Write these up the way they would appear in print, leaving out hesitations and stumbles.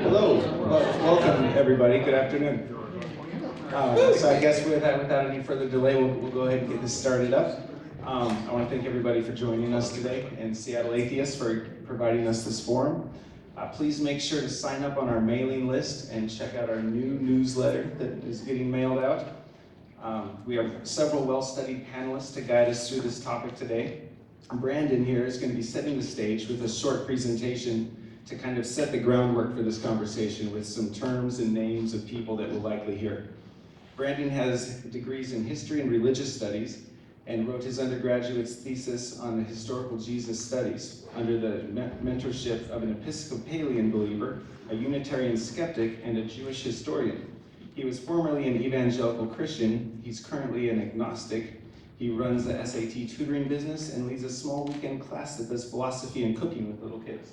Hello, welcome everybody. Good afternoon. So I guess without any further delay, we'll go ahead and get this started up. I want to thank everybody for joining us today, and Seattle Atheists for providing us this forum. Please make sure to sign up on our mailing list and check out our new newsletter that is getting mailed out. We have several well-studied panelists to guide us through this topic today. Brandon here is going to be setting the stage with a short presentation to kind of set the groundwork for this conversation with some terms and names of people that we'll likely hear. Brandon has degrees in history and religious studies and wrote his undergraduate thesis on the historical Jesus studies under the mentorship of an Episcopalian believer, a Unitarian skeptic, and a Jewish historian. He was formerly an evangelical Christian. He's currently an agnostic. He runs the SAT tutoring business and leads a small weekend class that does philosophy and cooking with little kids.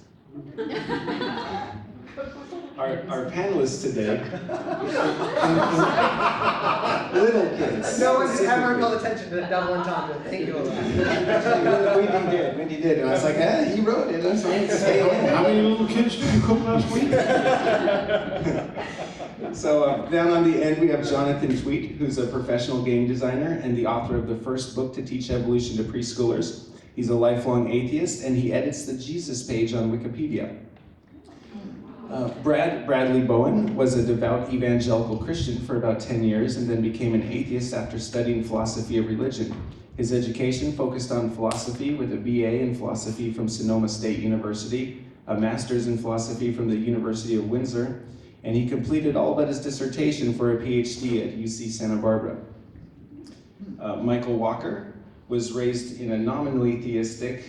Our panelists today, little kids. No one's ever called attention to the double entendre. Thank you. Wendy did, and I was like, he wrote it. That's right. How many little kids did you cook last week? So down on the end, we have Jonathan Tweet, who's a professional game designer and the author of the first book to teach evolution to preschoolers. He's a lifelong atheist, and he edits the Jesus page on Wikipedia. Bradley Bowen was a devout evangelical Christian for about 10 years and then became an atheist after studying philosophy of religion. His education focused on philosophy with a BA in philosophy from Sonoma State University, a master's in philosophy from the University of Windsor, and he completed all but his dissertation for a PhD at UC Santa Barbara. Michael Walker was raised in a nominally theistic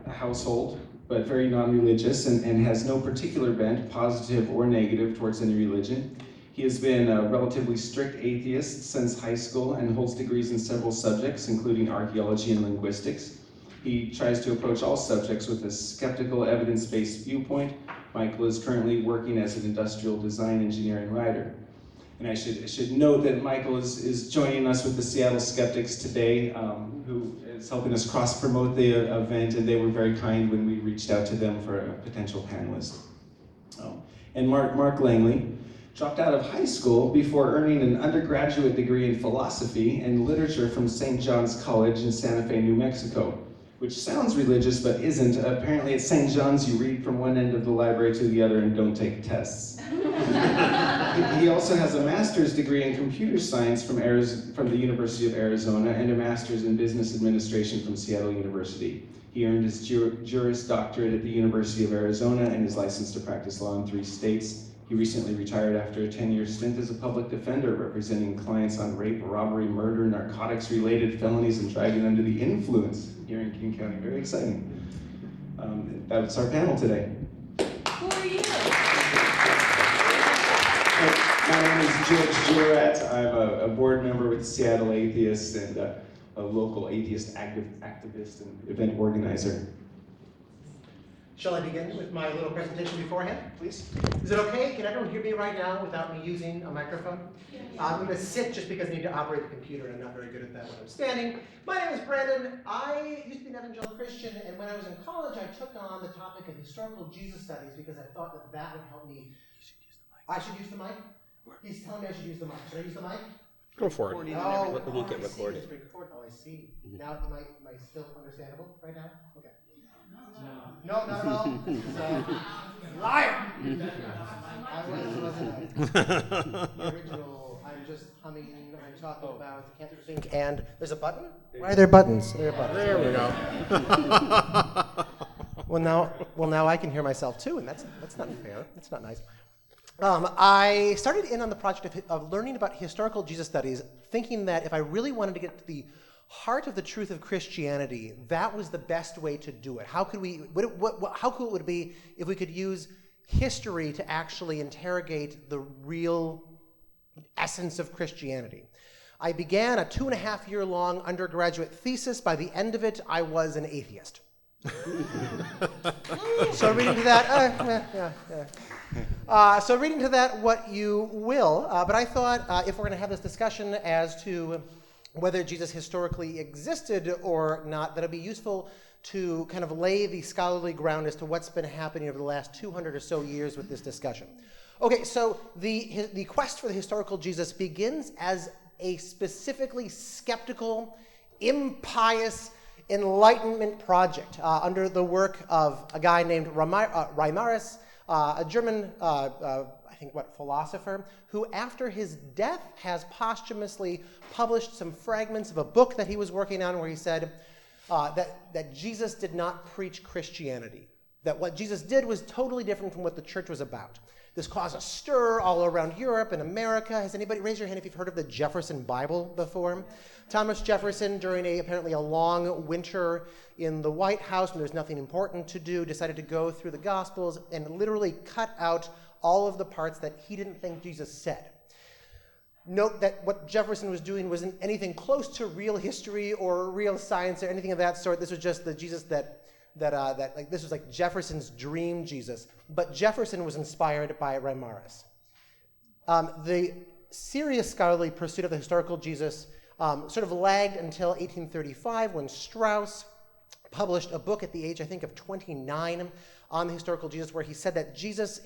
household, but very non-religious, and has no particular bent, positive or negative, towards any religion. He has been a relatively strict atheist since high school and holds degrees in several subjects, including archaeology and linguistics. He tries to approach all subjects with a skeptical, evidence-based viewpoint. Michael is currently working as an industrial design engineer and writer. And I should note that Michael is joining us with the Seattle Skeptics today, who is helping us cross-promote the event, and they were very kind when we reached out to them for a potential panelist. And Mark Langley dropped out of high school before earning an undergraduate degree in philosophy and literature from St. John's College in Santa Fe, New Mexico, which sounds religious but isn't. Apparently at St. John's you read from one end of the library to the other and don't take tests. He also has a master's degree in computer science from the University of Arizona and a master's in business administration from Seattle University. He earned his Juris Doctorate at the University of Arizona and is licensed to practice law in 3 states. He recently retired after a 10-year stint as a public defender representing clients on rape, robbery, murder, narcotics-related felonies, and driving under the influence here in King County. Very exciting. That's our panel today. Who are you? My name is George Jurat. I'm a board member with Seattle Atheists and a local atheist activist and event organizer. Shall I begin with my little presentation beforehand, please? Is it okay? Can everyone hear me right now without me using a microphone? I'm going to sit just because I need to operate the computer, and I'm not very good at that when I'm standing. My name is Brandon. I used to be an evangelical Christian, and when I was in college, I took on the topic of historical Jesus studies because I thought that would help me. I should use the mic? He's telling me I should use the mic. Should I use the mic? Go for it. Oh, it won't get recorded. Oh, I see. Now, am I still understandable right now? Okay. No, not at all. Liar! I wasn't the original. I'm just humming. I'm talking about the can't think. And there's a button? Why are there buttons? There are buttons. There we go. Well, now I can hear myself too, and that's not fair. That's not nice. I started in on the project of learning about historical Jesus studies, thinking that if I really wanted to get to the heart of the truth of Christianity, that was the best way to do it. How cool it would be if we could use history to actually interrogate the real essence of Christianity. I began a 2.5-year-long undergraduate thesis. By the end of it, I was an atheist. So reading to that, what you will. But I thought if we're going to have this discussion as to whether Jesus historically existed or not, that'll be useful to kind of lay the scholarly ground as to what's been happening over the last 200 or so years with this discussion. Okay, so the quest for the historical Jesus begins as a specifically skeptical, impious Enlightenment project under the work of a guy named Reimarus, a German, philosopher, who after his death has posthumously published some fragments of a book that he was working on where he said that Jesus did not preach Christianity, that what Jesus did was totally different from what the church was about. This caused a stir all around Europe and America. Has anybody, raise your hand if you've heard of the Jefferson Bible before? Thomas Jefferson, during apparently a long winter in the White House when there's nothing important to do, decided to go through the Gospels and literally cut out all of the parts that he didn't think Jesus said. Note that what Jefferson was doing wasn't anything close to real history or real science or anything of that sort. This was just the Jesus that this was like Jefferson's dream Jesus. But Jefferson was inspired by Reimarus. The serious scholarly pursuit of the historical Jesus sort of lagged until 1835 when Strauss published a book at the age, I think, of 29 on the historical Jesus, where he said that Jesus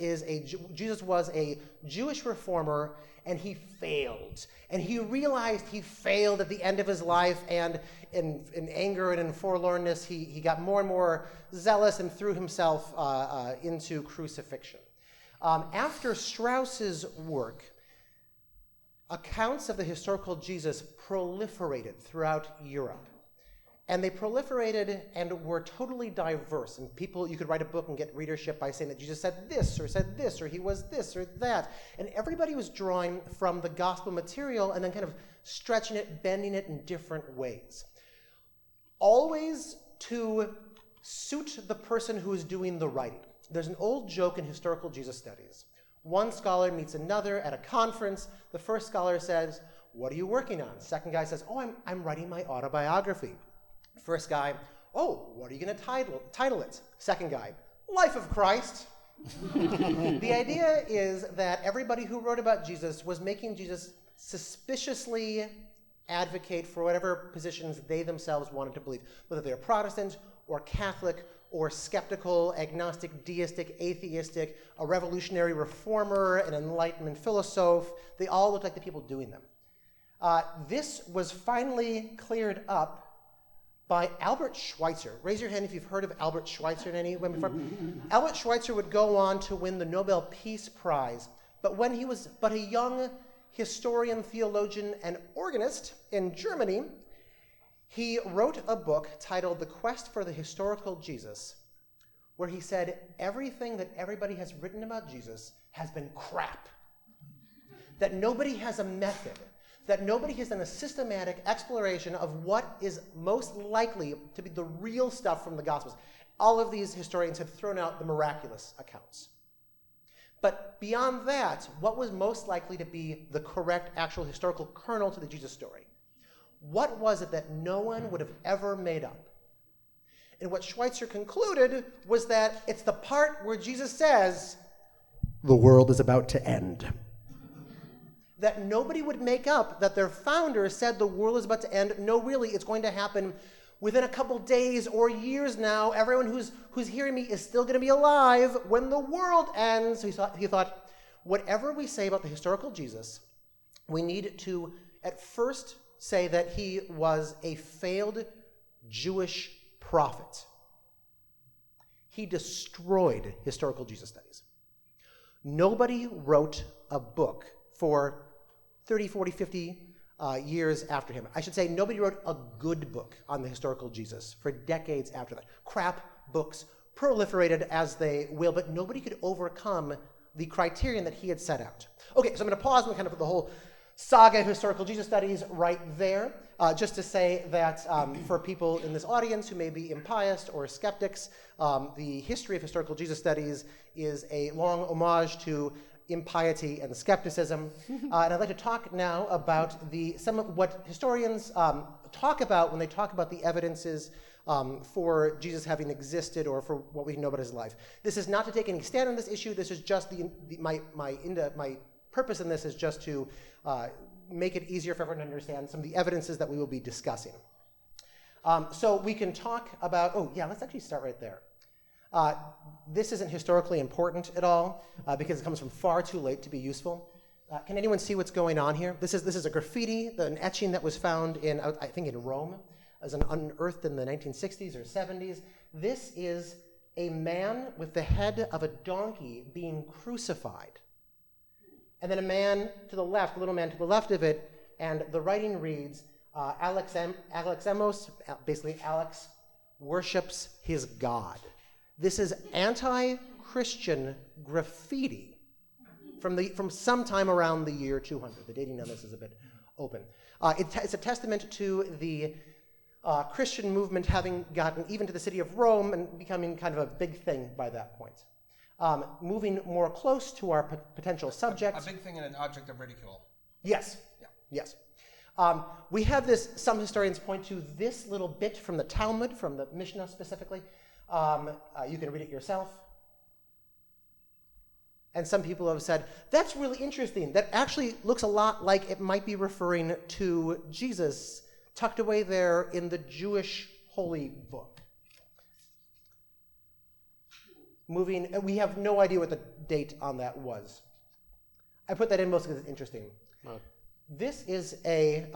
was a Jewish reformer and he failed. And he realized he failed at the end of his life, and in anger and in forlornness, he got more and more zealous and threw himself into crucifixion. After Strauss's work, accounts of the historical Jesus proliferated throughout Europe. And they proliferated and were totally diverse. And you could write a book and get readership by saying that Jesus said this, or he was this, or that. And everybody was drawing from the gospel material and then kind of stretching it, bending it in different ways. Always to suit the person who is doing the writing. There's an old joke in historical Jesus studies. One scholar meets another at a conference. The first scholar says, "What are you working on?" Second guy says, "Oh, I'm writing my autobiography." First guy, "Oh, what are you going to title it?" Second guy, "Life of Christ." The idea is that everybody who wrote about Jesus was making Jesus suspiciously advocate for whatever positions they themselves wanted to believe, whether they're Protestant or Catholic or skeptical, agnostic, deistic, atheistic, a revolutionary reformer, an Enlightenment philosophe. They all looked like the people doing them. This was finally cleared up by Albert Schweitzer. Raise your hand if you've heard of Albert Schweitzer in any way before. Albert Schweitzer would go on to win the Nobel Peace Prize, but when he was but a young historian, theologian, and organist in Germany, he wrote a book titled The Quest for the Historical Jesus, where he said everything that everybody has written about Jesus has been crap. That nobody has a method, that nobody has done a systematic exploration of what is most likely to be the real stuff from the Gospels. All of these historians have thrown out the miraculous accounts. But beyond that, what was most likely to be the correct actual historical kernel to the Jesus story? What was it that no one would have ever made up? And what Schweitzer concluded was that it's the part where Jesus says, "The world is about to end." That nobody would make up that their founder said the world is about to end. No, really, it's going to happen within a couple days or years now. Everyone who's hearing me is still going to be alive when the world ends. So he thought, whatever we say about the historical Jesus, we need to at first say that he was a failed Jewish prophet. He destroyed historical Jesus studies. Nobody wrote a book for 30, 40, 50 years after him. I should say nobody wrote a good book on the historical Jesus for decades after that. Crap books proliferated as they will, but nobody could overcome the criterion that he had set out. Okay, so I'm going to pause and kind of put the whole saga of historical Jesus studies right there, just to say that for people in this audience who may be impious or skeptics, the history of historical Jesus studies is a long homage to impiety and skepticism. And I'd like to talk now about some of what historians talk about when they talk about the evidences for Jesus having existed or for what we know about his life. This is not to take any stand on this issue. This is just my purpose in this is just to make it easier for everyone to understand some of the evidences that we will be discussing. So we can talk about, let's actually start right there. This isn't historically important at all because it comes from far too late to be useful. Can anyone see what's going on here? This is a graffiti, an etching that was found in, I think in Rome, as unearthed in the 1960s or 70s. This is a man with the head of a donkey being crucified. And then a man to the left, a little man to the left of it, and the writing reads, Alexemos, basically Alex, worships his God. This is anti-Christian graffiti from sometime around the year 200. The dating on this is a bit open. It's a testament to the Christian movement having gotten even to the city of Rome and becoming kind of a big thing by that point. Moving more close to our potential subject. A big thing and an object of ridicule. Yes. Yeah. Yes. We have this, some historians point to this little bit from the Talmud, from the Mishnah specifically. You can read it yourself. And some people have said, that's really interesting. That actually looks a lot like it might be referring to Jesus tucked away there in the Jewish holy book. Moving, and we have no idea what the date on that was. I put that in mostly because it's interesting. This is a,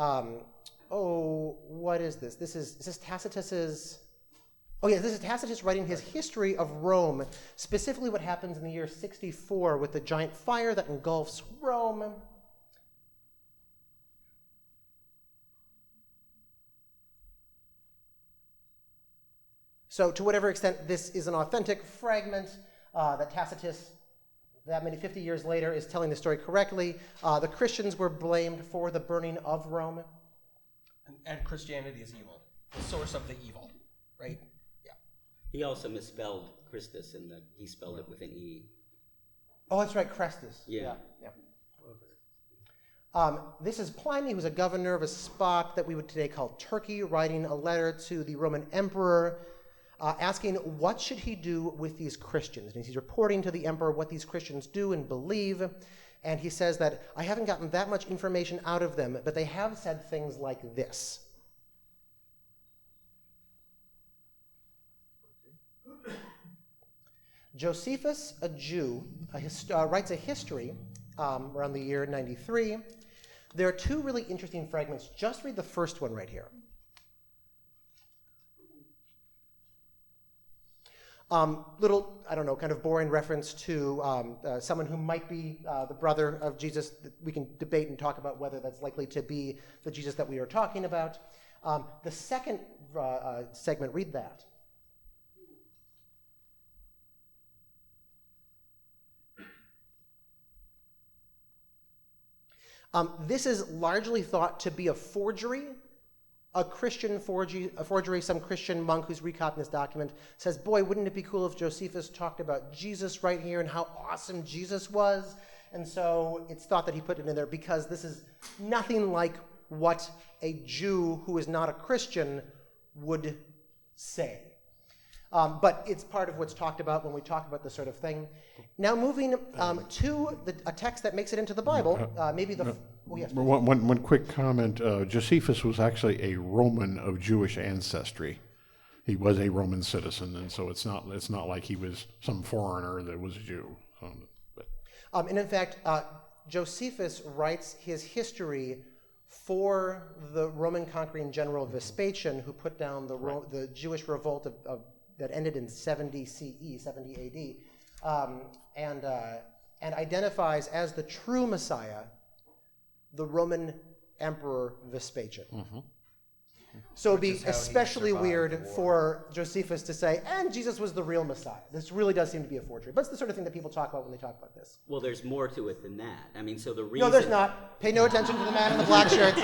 what is this? Is this Tacitus's, this is Tacitus writing his history of Rome, specifically what happens in the year 64 with the giant fire that engulfs Rome. So to whatever extent this is an authentic fragment that Tacitus, that many 50 years later, is telling the story correctly, the Christians were blamed for the burning of Rome. And Christianity is evil, the source of the evil, right? Yeah. He also misspelled Christus, and he spelled it with an E. Oh, that's right, Crestus. Yeah. This is Pliny, who's a governor of a spot that we would today call Turkey, writing a letter to the Roman emperor, asking what should he do with these Christians. And he's reporting to the emperor what these Christians do and believe. And he says that, I haven't gotten that much information out of them, but they have said things like this. Josephus, a Jew, writes a history around the year 93. There are two really interesting fragments. Just read the first one right here. Little, kind of boring reference to someone who might be the brother of Jesus. We can debate and talk about whether that's likely to be the Jesus that we are talking about. The second segment, read that. This is largely thought to be a forgery. A Christian forgery, some Christian monk who's recopying this document says, boy, wouldn't it be cool if Josephus talked about Jesus right here and how awesome Jesus was? And so it's thought that he put it in there because this is nothing like what a Jew who is not a Christian would say. But it's part of what's talked about when we talk about this sort of thing. Now moving to a text that makes it into the Bible, yes. One quick comment. Josephus was actually a Roman of Jewish ancestry. He was a Roman citizen, and so it's not like he was some foreigner that was a Jew. And in fact, Josephus writes his history for the Roman conquering general Vespasian, who put down the Jewish revolt that ended in 70 CE, 70 AD, and identifies as the true Messiah the Roman Emperor Vespasian. Mm-hmm. So it'd be especially weird for Josephus to say, and Jesus was the real Messiah. This really does seem to be a forgery. But it's the sort of thing that people talk about when they talk about this. Well, there's more to it than that. I mean, so the reason... No, there's not. Pay no attention to the man in the black shirt.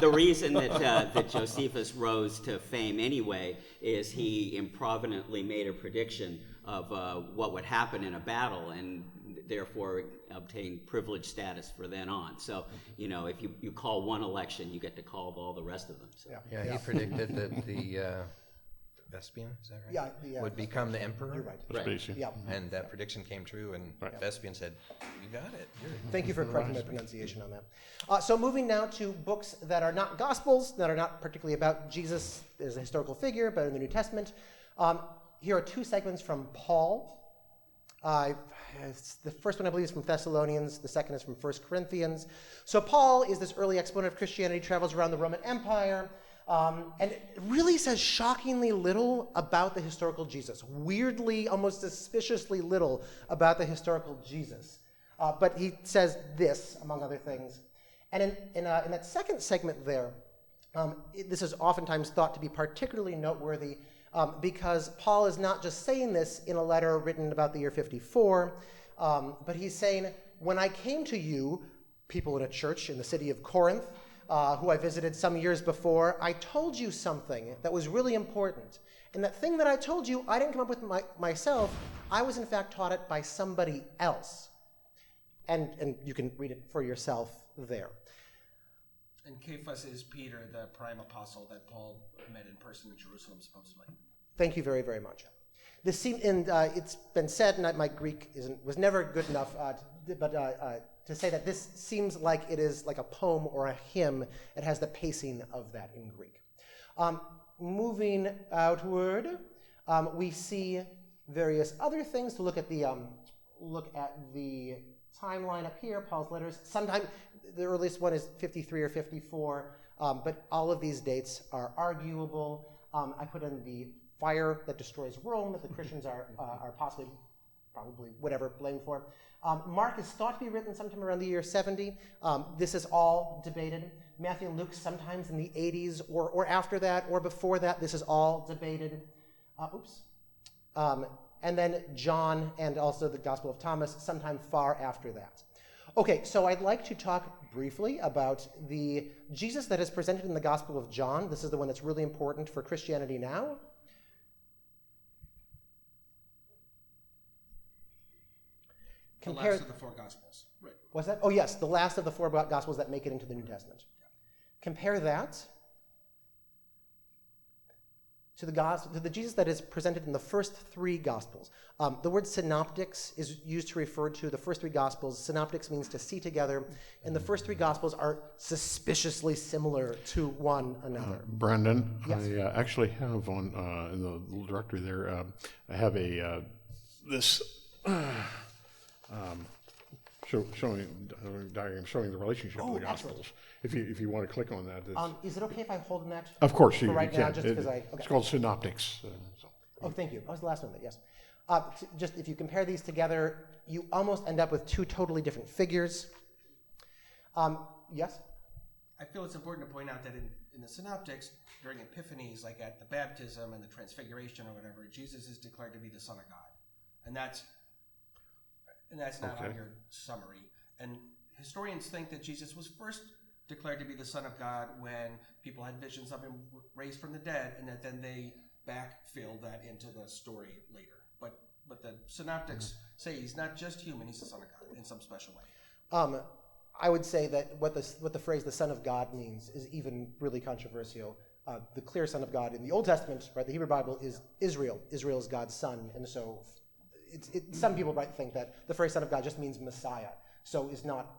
The reason that Josephus rose to fame anyway is he improvidently made a prediction of what would happen in a battle, and therefore obtain privileged status for then on. So, if you call one election, you get to call all the rest of them. So. Yeah, he predicted that Vespian, is that right? Yeah. Would become the emperor. You're right. Vespasian. Yeah. And that prediction came true, and Vespian said, "You got it." Thank you for correcting my pronunciation on that. So moving now to books that are not Gospels, that are not particularly about Jesus as a historical figure, but in the New Testament. Here are two segments from Paul. The first one, I believe, is from Thessalonians. The second is from 1 Corinthians. So Paul is this early exponent of Christianity, travels around the Roman Empire, and it really says shockingly little about the historical Jesus. Weirdly, almost suspiciously little about the historical Jesus. But he says this, among other things. And in that second segment there, this is oftentimes thought to be particularly noteworthy because Paul is not just saying this in a letter written about the year 54, but he's saying, when I came to you, people in a church in the city of Corinth, who I visited some years before, I told you something that was really important. And that thing that I told you, I didn't come up with myself. I was in fact taught it by somebody else. And you can read it for yourself there. And Cephas is Peter, the prime apostle that Paul met in person in Jerusalem, supposedly. Thank you very, very much. It's been said, and my Greek was never good enough, to say that this seems like it is like a poem or a hymn. It has the pacing of that in Greek. Moving outward, we see various other things to look at the timeline up here. Paul's letters. Sometimes the earliest one is 53 or 54, but all of these dates are arguable. I put in the fire that destroys Rome that the Christians are probably whatever blamed for. Mark is thought to be written sometime around the year 70. This is all debated. Matthew and Luke sometimes in the 80s or after that or before that. This is all debated. And then John and also the Gospel of Thomas sometime far after that. Okay, so I'd like to talk briefly about the Jesus that is presented in the Gospel of John. This is the one that's really important for Christianity now. The last of the four Gospels. Right. What's that? Oh, yes, the last of the four Gospels that make it into the New Testament. Compare that to the Jesus that is presented in the first three Gospels. The word synoptics is used to refer to the first three Gospels. Synoptics means to see together, and the first three Gospels are suspiciously similar to one another. Brandon, Yes. I actually have on in the little directory there. I have this diagram showing the relationship of the Gospels. If you want to click on that, is it okay if I hold in that? of course you right can. now, just because It's called synoptics. Oh, thank you. That was the last one, yes. Just if you compare these together, you almost end up with two totally different figures. Yes? I feel it's important to point out that in the synoptics, during Epiphanies, like at the baptism and the transfiguration or whatever, Jesus is declared to be the Son of God. And that's not on your summary. And historians think that Jesus was first declared to be the Son of God when people had visions of him raised from the dead, and that then they backfilled that into the story later. But the synoptics say he's not just human, he's the Son of God in some special way. I would say that what the phrase "the Son of God" means is even really controversial. The clear Son of God in the Old Testament, right, the Hebrew Bible, is Israel. Israel is God's son, and so some people might think that the phrase "Son of God" just means Messiah, so is not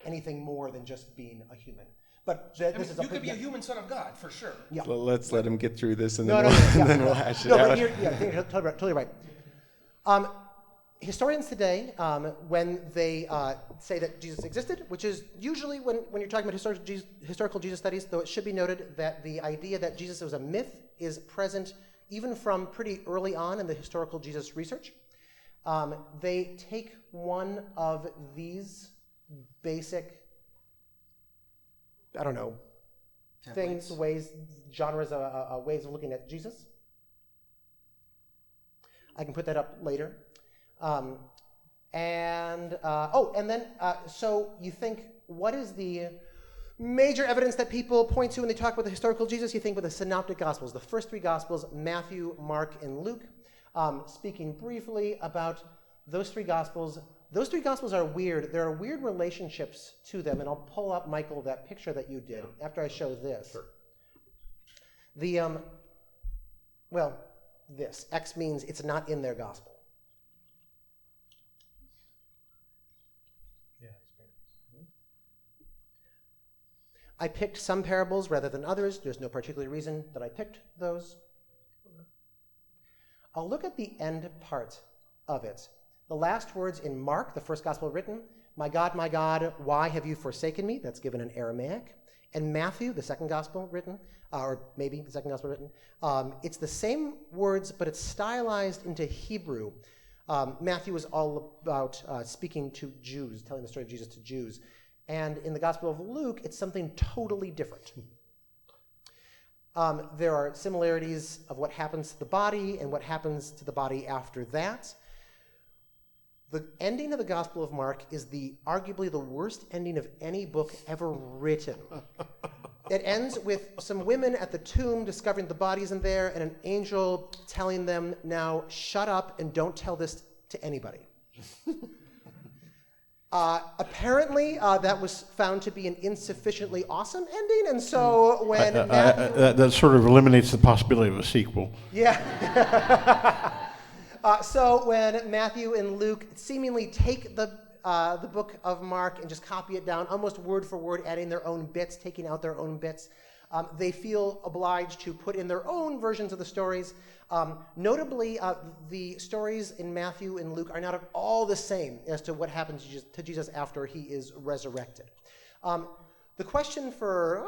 anything more than just being a human. But you could be a human Son of God, for sure. Yeah. Well, let's let him get through this, and No, then we'll hash it out. But you're totally right. Historians today, when they say that Jesus existed, which is usually when you're talking about historical Jesus studies, though it should be noted that the idea that Jesus was a myth is present even from pretty early on in the historical Jesus research. They take one of these basic, things, ways, genres, ways of looking at Jesus. I can put that up later. So you think, what is the major evidence that people point to when they talk about the historical Jesus? You think with the synoptic Gospels, the first three Gospels, Matthew, Mark, and Luke. Speaking briefly about those three Gospels are weird. There are weird relationships to them, and I'll pull up, Michael, that picture that you did after I show this. Sure. Well, this. X means it's not in their gospel. I picked some parables rather than others. There's no particular reason that I picked those. I'll look at the end part of it. The last words in Mark, the first gospel written, my, why have you forsaken me? That's given in Aramaic. And Matthew, the second gospel written, or maybe the second gospel written, it's the same words, but it's stylized into Hebrew. Matthew is all about speaking to Jews, telling the story of Jesus to Jews. And in the Gospel of Luke, it's something totally different. There are similarities of what happens to the body and what happens to the body after that. The ending of the Gospel of Mark is arguably the worst ending of any book ever written. It ends with some women at the tomb discovering the bodies in there and an angel telling them, now shut up and don't tell this to anybody. Apparently, that was found to be an insufficiently awesome ending, and so when Matthew... that sort of eliminates the possibility of a sequel. Yeah. So when Matthew and Luke seemingly take the book of Mark and just copy it down, almost word for word, adding their own bits, taking out their own bits, they feel obliged to put in their own versions of the stories. Notably, the stories in Matthew and Luke are not at all the same as to what happens to Jesus after he is resurrected. The question for,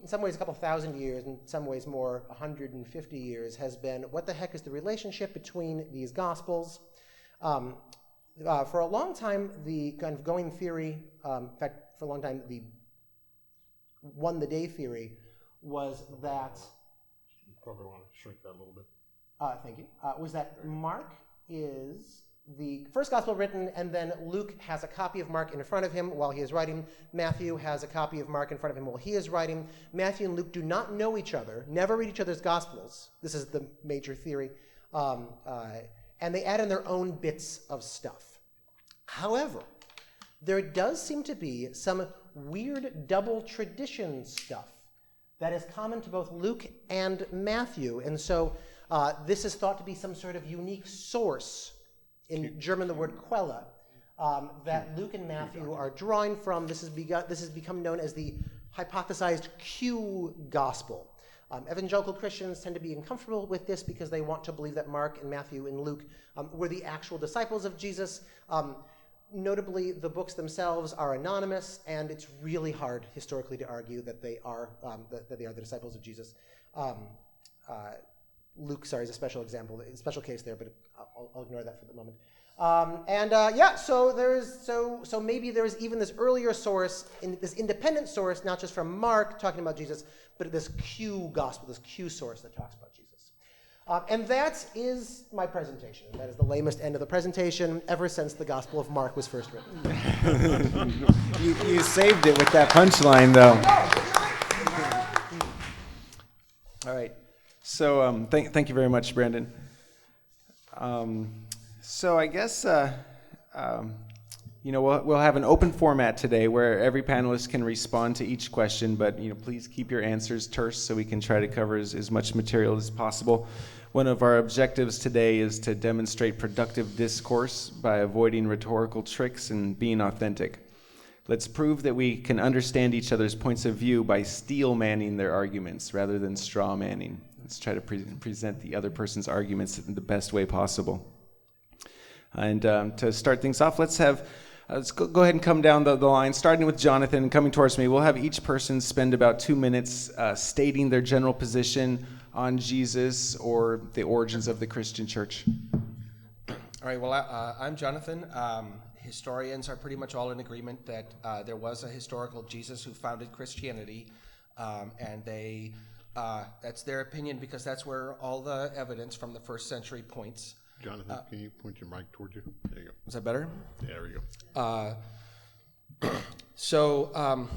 in some ways, a couple thousand years, in some ways more, 150 years, has been, what the heck is the relationship between these Gospels? For a long time, the kind of going theory, in fact, for a long time, the won-the-day theory was that... You probably want to shrink that a little bit. Thank you. Was that Mark is the first gospel written, and then Luke has a copy of Mark in front of him while he is writing. Matthew has a copy of Mark in front of him while he is writing. Matthew and Luke do not know each other, never read each other's gospels. This is the major theory. And they add in their own bits of stuff. However, there does seem to be some weird double tradition stuff that is common to both Luke and Matthew. And so this is thought to be some sort of unique source, in German the word Quelle, that Luke and Matthew are drawing from. This has become known as the hypothesized Q gospel. Evangelical Christians tend to be uncomfortable with this because they want to believe that Mark and Matthew and Luke were the actual disciples of Jesus. Notably, the books themselves are anonymous, and it's really hard historically to argue that they are the disciples of Jesus. Luke, is a special example, a special case there, but I'll ignore that for the moment. So maybe there is even this earlier source, this independent source, not just from Mark talking about Jesus, but this Q gospel, this Q source that talks about Jesus. And that is my presentation. That is the lamest end of the presentation ever since the Gospel of Mark was first written. You saved it with that punchline, though. All right. So thank you very much, Brandon. So I guess we'll have an open format today where every panelist can respond to each question, but please keep your answers terse so we can try to cover as much material as possible. One of our objectives today is to demonstrate productive discourse by avoiding rhetorical tricks and being authentic. Let's prove that we can understand each other's points of view by steel-manning their arguments rather than straw-manning. Let's try to present the other person's arguments in the best way possible. And to start things off, let's go ahead and come down the line, starting with Jonathan and coming towards me. We'll have each person spend about 2 minutes stating their general position on Jesus or the origins of the Christian church. All right, well, I'm Jonathan. Historians are pretty much all in agreement that there was a historical Jesus who founded Christianity, and that's their opinion because that's where all the evidence from the first century points. Jonathan, can you point your mic toward you? There you go. Is that better? Yeah, there we go. So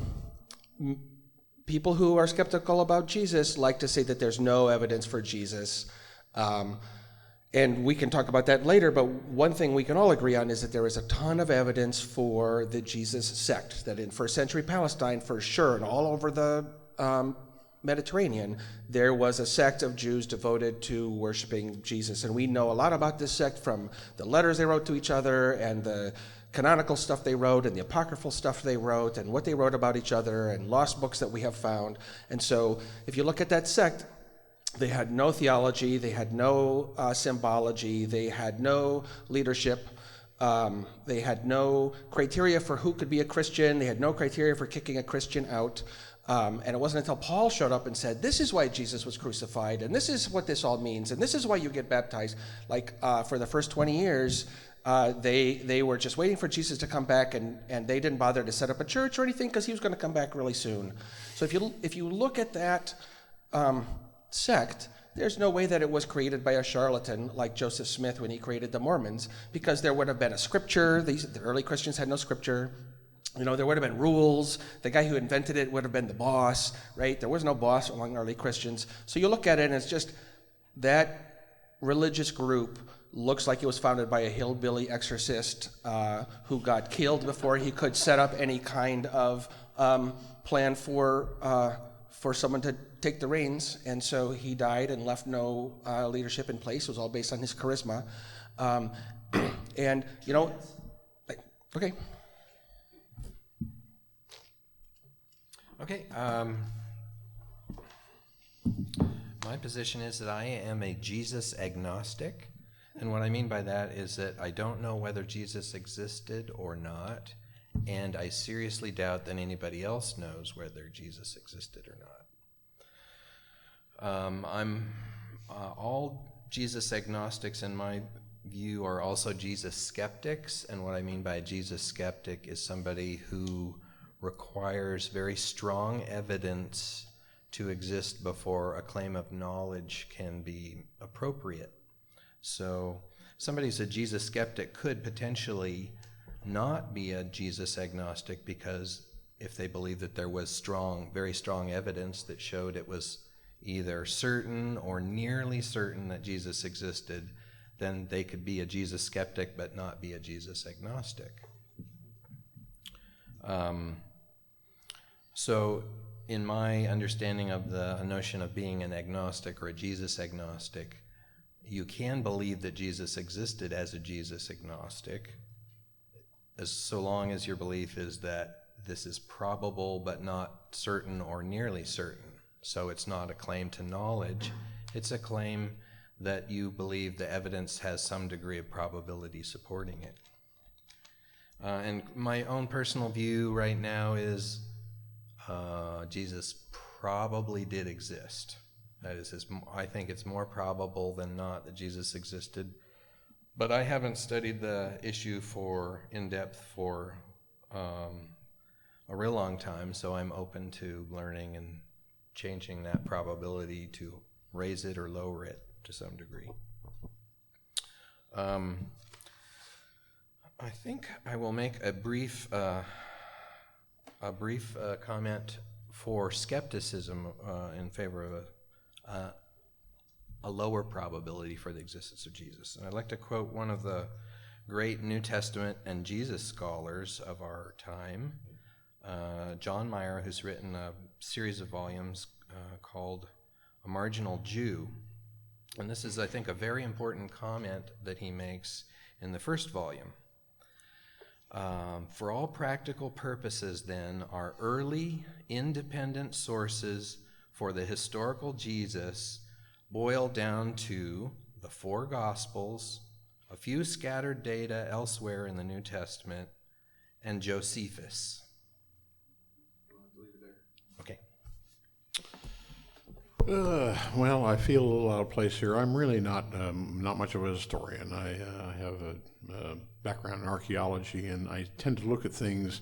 people who are skeptical about Jesus like to say that there's no evidence for Jesus. And we can talk about that later, but one thing we can all agree on is that there is a ton of evidence for the Jesus sect, that in first century Palestine for sure, and all over the Mediterranean, there was a sect of Jews devoted to worshiping Jesus. And we know a lot about this sect from the letters they wrote to each other and the canonical stuff they wrote and the apocryphal stuff they wrote and what they wrote about each other and lost books that we have found. And so if you look at that sect, they had no theology, they had no symbology, they had no leadership, they had no criteria for who could be a Christian, they had no criteria for kicking a Christian out. And it wasn't until Paul showed up and said, this is why Jesus was crucified, and this is what this all means, and this is why you get baptized. Like for the first 20 years, they were just waiting for Jesus to come back, and they didn't bother to set up a church or anything because he was going to come back really soon. So if you look at that sect, there's no way that it was created by a charlatan like Joseph Smith when he created the Mormons, because there would have been a scripture. The early Christians had no scripture. You know, there would have been rules. The guy who invented it would have been the boss, right? There was no boss among early Christians. So you look at it and it's just that religious group looks like it was founded by a hillbilly exorcist who got killed before he could set up any kind of plan for someone to take the reins. And so he died and left no leadership in place. It was all based on his charisma. And, you know, okay. Okay. My position is that I am a Jesus agnostic. And what I mean by that is that I don't know whether Jesus existed or not, and I seriously doubt that anybody else knows whether Jesus existed or not. All Jesus agnostics, in my view, are also Jesus skeptics, and what I mean by a Jesus skeptic is somebody who requires very strong evidence to exist before a claim of knowledge can be appropriate. So somebody who's a Jesus skeptic could potentially not be a Jesus agnostic, because if they believe that there was very strong evidence that showed it was either certain or nearly certain that Jesus existed, then they could be a Jesus skeptic but not be a Jesus agnostic. So in my understanding of the notion of being an agnostic or a Jesus agnostic, you can believe that Jesus existed as a Jesus agnostic, so long as your belief is that this is probable but not certain or nearly certain. So it's not a claim to knowledge, it's a claim that you believe the evidence has some degree of probability supporting it. And my own personal view right now is Jesus probably did exist. That is, I think it's more probable than not that Jesus existed. But I haven't studied the issue in depth for a real long time, so I'm open to learning and changing that probability to raise it or lower it to some degree. I think I will make a brief comment for skepticism in favor of a lower probability for the existence of Jesus. And I'd like to quote one of the great New Testament and Jesus scholars of our time, John Meyer, who's written a series of volumes called A Marginal Jew. And this is, I think, a very important comment that he makes in the first volume. For all practical purposes, then, our early independent sources for the historical Jesus boil down to the four Gospels, a few scattered data elsewhere in the New Testament, and Josephus. Okay. Well, I feel a little out of place here. I'm really not much of a historian. I have a background in archaeology, and I tend to look at things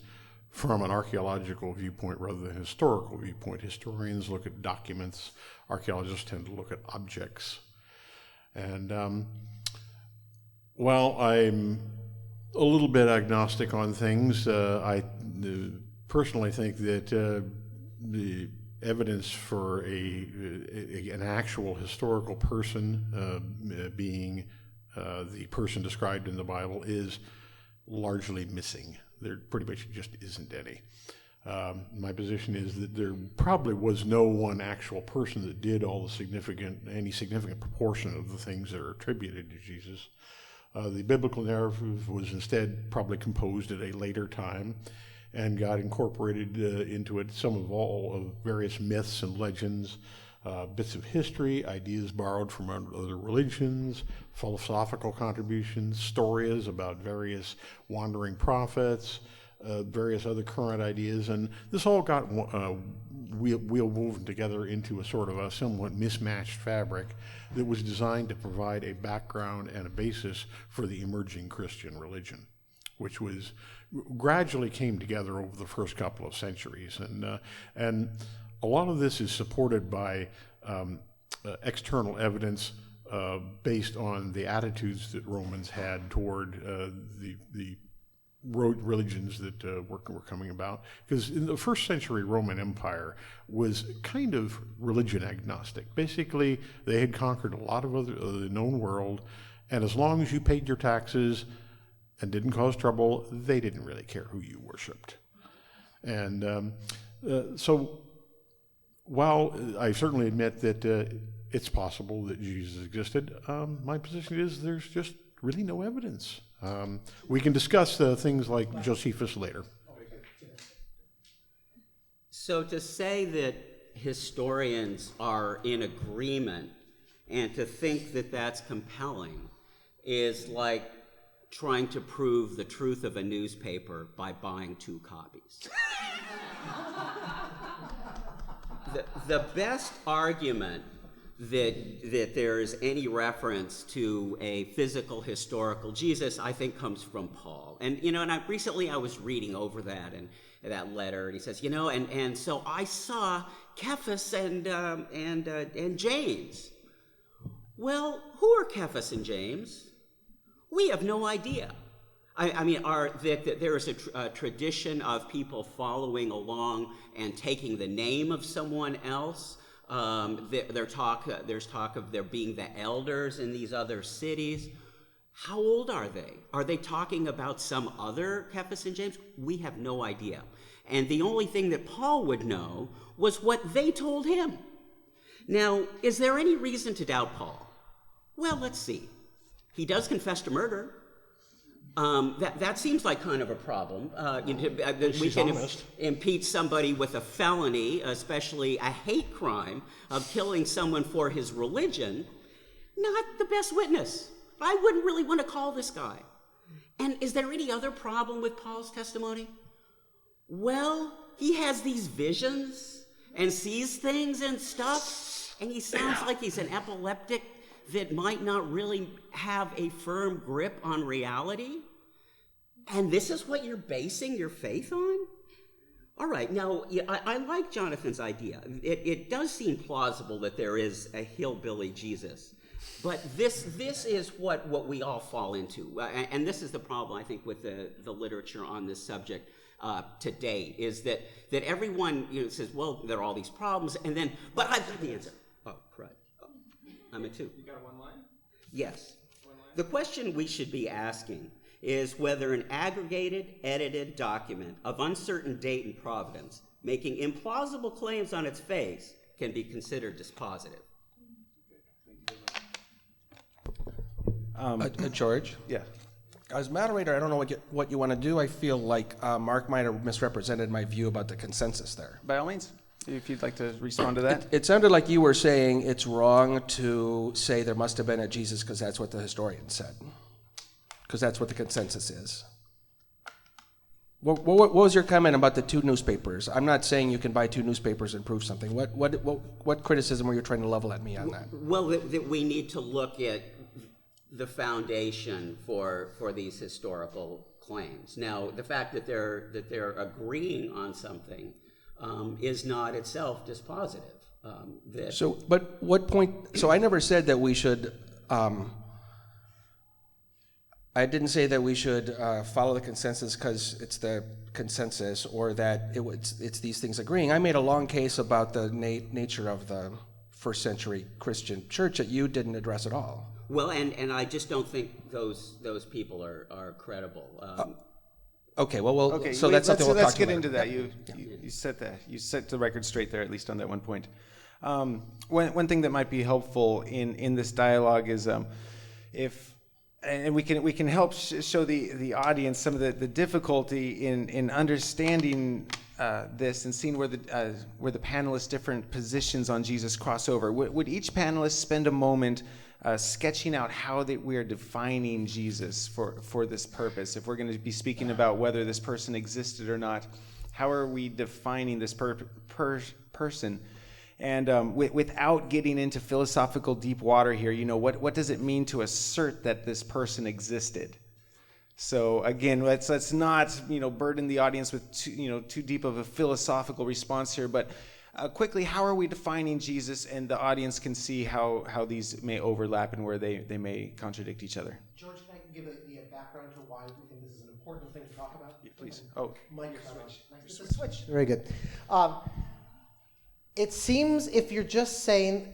from an archaeological viewpoint rather than a historical viewpoint. Historians look at documents. Archaeologists tend to look at objects. And while I'm a little bit agnostic on things, I personally think that the evidence for an actual historical person being the person described in the Bible is largely missing. There pretty much just isn't any. My position is that there probably was no one actual person that did all the any significant proportion of the things that are attributed to Jesus. The biblical narrative was instead probably composed at a later time, and God incorporated into it some of all of various myths and legends, bits of history, ideas borrowed from other religions, philosophical contributions, stories about various wandering prophets, various other current ideas, and this all got wheel woven together into a sort of a somewhat mismatched fabric that was designed to provide a background and a basis for the emerging Christian religion, which was gradually came together over the first couple of centuries, and a lot of this is supported by external evidence based on the attitudes that Romans had toward the religions that were coming about. Because in the first century Roman Empire was kind of religion agnostic. Basically, they had conquered a lot of the known world, and as long as you paid your taxes and didn't cause trouble, they didn't really care who you worshipped. And so while I certainly admit that it's possible that Jesus existed, my position is there's just really no evidence. We can discuss things like Josephus later. So to say that historians are in agreement and to think that that's compelling is like trying to prove the truth of a newspaper by buying 2 copies. The best argument that there is any reference to a physical historical Jesus, I think, comes from Paul. And recently I was reading over that and that letter, and he says, and so I saw Cephas and James. Well, who are Cephas and James? We have no idea. There is a tradition of people following along and taking the name of someone else. There's talk of there being the elders in these other cities. How old are they? Are they talking about some other Cephas and James? We have no idea. And the only thing that Paul would know was what they told him. Now, is there any reason to doubt Paul? Well, let's see. He does confess to murder. That seems like kind of a problem. We can impeach somebody with a felony, especially a hate crime of killing someone for his religion. Not the best witness. I wouldn't really want to call this guy. And is there any other problem with Paul's testimony? Well, he has these visions and sees things and stuff, and he sounds like he's an epileptic that might not really have a firm grip on reality? And this is what you're basing your faith on? All right, now, I like Jonathan's idea. It does seem plausible that there is a hillbilly Jesus. But this is what we all fall into. And this is the problem, I think, with the literature on this subject to date, is that everyone says, well, there are all these problems, and then, but I've got the answer. Oh, crud. Oh, I'm at 2. You got one line? Yes. The question we should be asking is whether an aggregated, edited document of uncertain date and provenance, making implausible claims on its face, can be considered dispositive. George? Yeah. As moderator, I don't know what you want to do. I feel like Mark might have misrepresented my view about the consensus there. By all means, if you'd like to respond to that. It sounded like you were saying it's wrong to say there must have been a Jesus because that's what the historians said, because that's what the consensus is. What was your comment about the 2 newspapers? I'm not saying you can buy 2 newspapers and prove something. What criticism were you trying to level at me on that? Well, that we need to look at the foundation for these historical claims. Now, the fact that they're agreeing on something is not itself dispositive. But what point? So I never said that we should. I didn't say that we should follow the consensus because it's the consensus, or that it's these things agreeing. I made a long case about the nature of the first century Christian church that you didn't address at all. Well, and I just don't think those people are credible. Okay, well, Okay, so wait, that's something we'll let's talk get about. into that. You set that. You set the record straight there, at least on that one point. One thing that might be helpful in this dialogue is and we can help show the audience some of the difficulty in understanding this and seeing where the panelists' different positions on Jesus cross over. Would each panelist spend a moment sketching out how we are defining Jesus for this purpose? If we're going to be speaking about whether this person existed or not, how are we defining this person? And without getting into philosophical deep water here, what does it mean to assert that this person existed? So again, let's not burden the audience with too deep of a philosophical response here, but quickly, how are we defining Jesus? And the audience can see how these may overlap and where they may contradict each other. George, can I give the background to why we think this is an important thing to talk about? Yeah, please. Oh, Mic switch. Nice. It's a switch. Very good. It seems if you're just saying,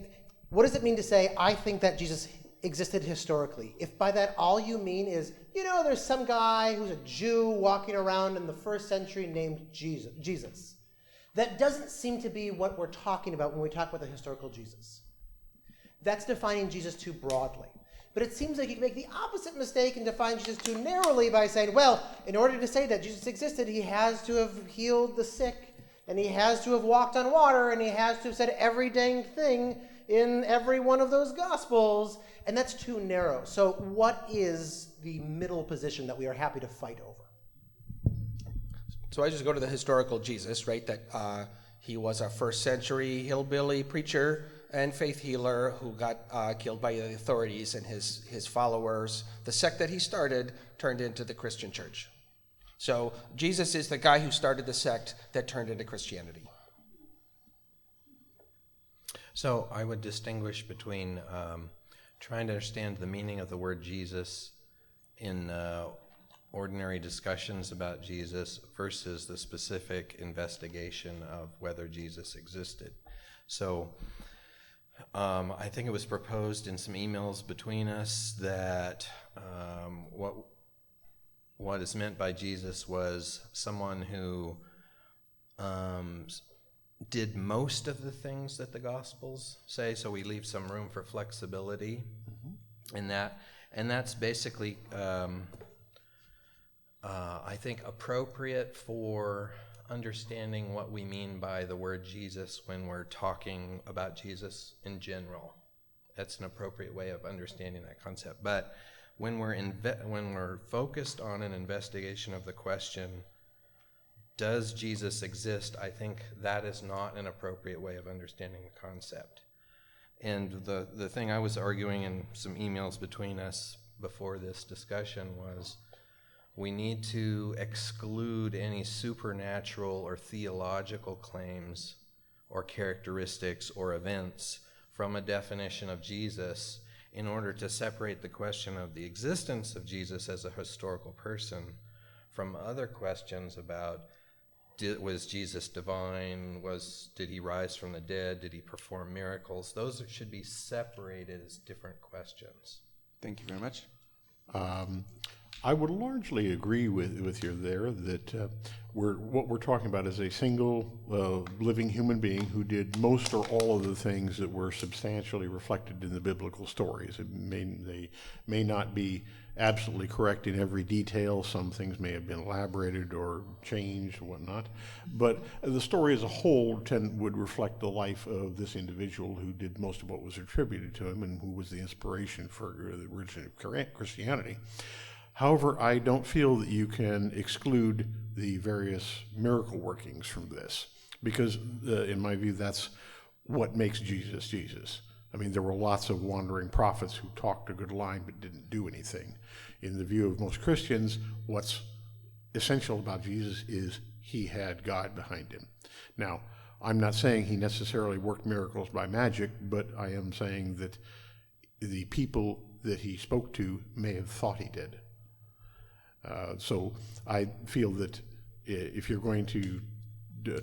what does it mean to say, I think that Jesus existed historically? If by that all you mean is, there's some guy who's a Jew walking around in the first century named Jesus. That doesn't seem to be what we're talking about when we talk about the historical Jesus. That's defining Jesus too broadly. But it seems like you can make the opposite mistake and define Jesus too narrowly by saying, well, in order to say that Jesus existed, he has to have healed the sick, and he has to have walked on water, and he has to have said every dang thing in every one of those Gospels, and that's too narrow. So what is the middle position that we are happy to fight over? So I just go to the historical Jesus, right? That he was a first century hillbilly preacher and faith healer who got killed by the authorities, and his followers, the sect that he started, turned into the Christian church. So Jesus is the guy who started the sect that turned into Christianity. So I would distinguish between trying to understand the meaning of the word Jesus in ordinary discussions about Jesus versus the specific investigation of whether Jesus existed. So I think it was proposed in some emails between us that what is meant by Jesus was someone who did most of the things that the Gospels say, so we leave some room for flexibility in that. And that's basically, I think, appropriate for understanding what we mean by the word Jesus when we're talking about Jesus in general. That's an appropriate way of understanding that concept. But when we're focused on an investigation of the question, does Jesus exist? I think that is not an appropriate way of understanding the concept. And the thing I was arguing in some emails between us before this discussion was we need to exclude any supernatural or theological claims or characteristics or events from a definition of Jesus in order to separate the question of the existence of Jesus as a historical person from other questions about was Jesus divine? Did he rise from the dead? Did he perform miracles? Those should be separated as different questions. thank you very much. I would largely agree with you there that what we're talking about is a single living human being who did most or all of the things that were substantially reflected in the biblical stories. They may not be absolutely correct in every detail. Some things may have been elaborated or changed or whatnot. But the story as a whole would reflect the life of this individual who did most of what was attributed to him and who was the inspiration for the origin of Christianity. However, I don't feel that you can exclude the various miracle workings from this, because in my view, that's what makes Jesus Jesus. I mean, there were lots of wandering prophets who talked a good line but didn't do anything. In the view of most Christians, what's essential about Jesus is he had God behind him. Now, I'm not saying he necessarily worked miracles by magic, but I am saying that the people that he spoke to may have thought he did. So I feel that if you're going to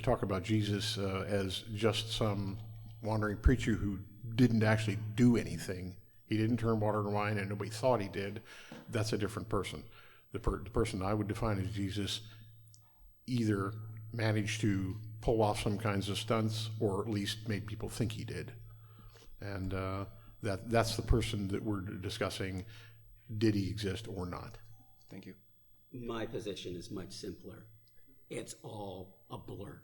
talk about Jesus as just some wandering preacher who didn't actually do anything, he didn't turn water to wine and nobody thought he did, that's a different person. the person I would define as Jesus either managed to pull off some kinds of stunts or at least made people think he did. And that's the person that we're discussing. Did he exist or not? Thank you. My position is much simpler. It's all a blur.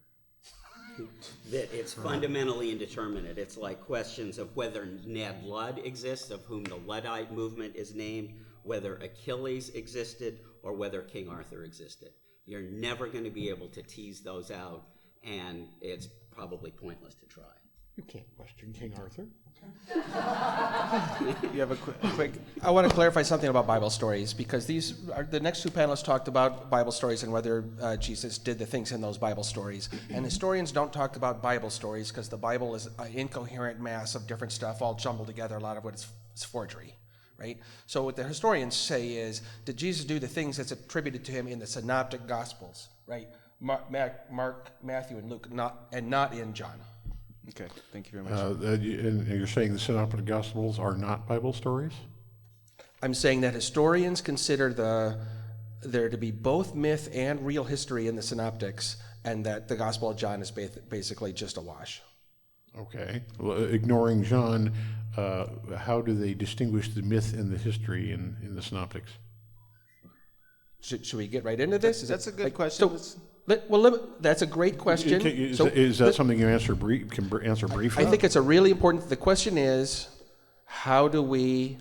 That it's fundamentally indeterminate. It's like questions of whether Ned Ludd exists, of whom the Luddite movement is named, whether Achilles existed, or whether King Arthur existed. You're never going to be able to tease those out, and it's probably pointless to try. You can't question King Arthur. You have a quick. I want to clarify something about Bible stories, because the next two panelists talked about Bible stories and whether Jesus did the things in those Bible stories. And historians don't talk about Bible stories because the Bible is an incoherent mass of different stuff all jumbled together. A lot of it is forgery, right? So what the historians say is, did Jesus do the things that's attributed to him in the synoptic Gospels, right? Mark, Matthew, and Luke, not in John. Okay, thank you very much. And you're saying the Synoptic Gospels are not Bible stories? I'm saying that historians consider there to be both myth and real history in the synoptics, and that the Gospel of John is basically just a wash. Okay. Well, ignoring John, how do they distinguish the myth and the history in the synoptics? Should we get right into this? That's a good question. That's a great question. Is that something you can answer briefly? I think it's a really important. The question is, how do we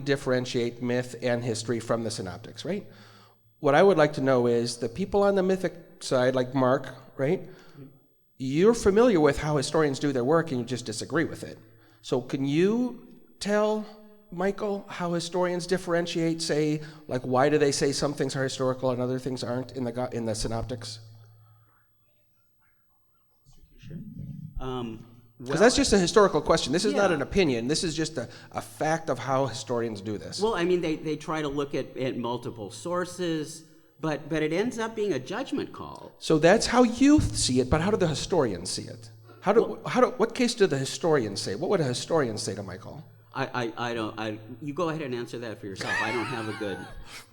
differentiate myth and history from the synoptics? Right. What I would like to know is the people on the mythic side, like Mark, right? You're familiar with how historians do their work, and you just disagree with it. So can you tell Michael how historians differentiate, say, like why do they say some things are historical and other things aren't in the synoptics? Because that's just a historical question. This is not an opinion. This is just a fact of how historians do this. Well, I mean, they try to look at multiple sources, but it ends up being a judgment call. So that's how you see it, but how do the historians see it? What case do the historians say? What would a historian say to Michael? You go ahead and answer that for yourself. I don't have a good.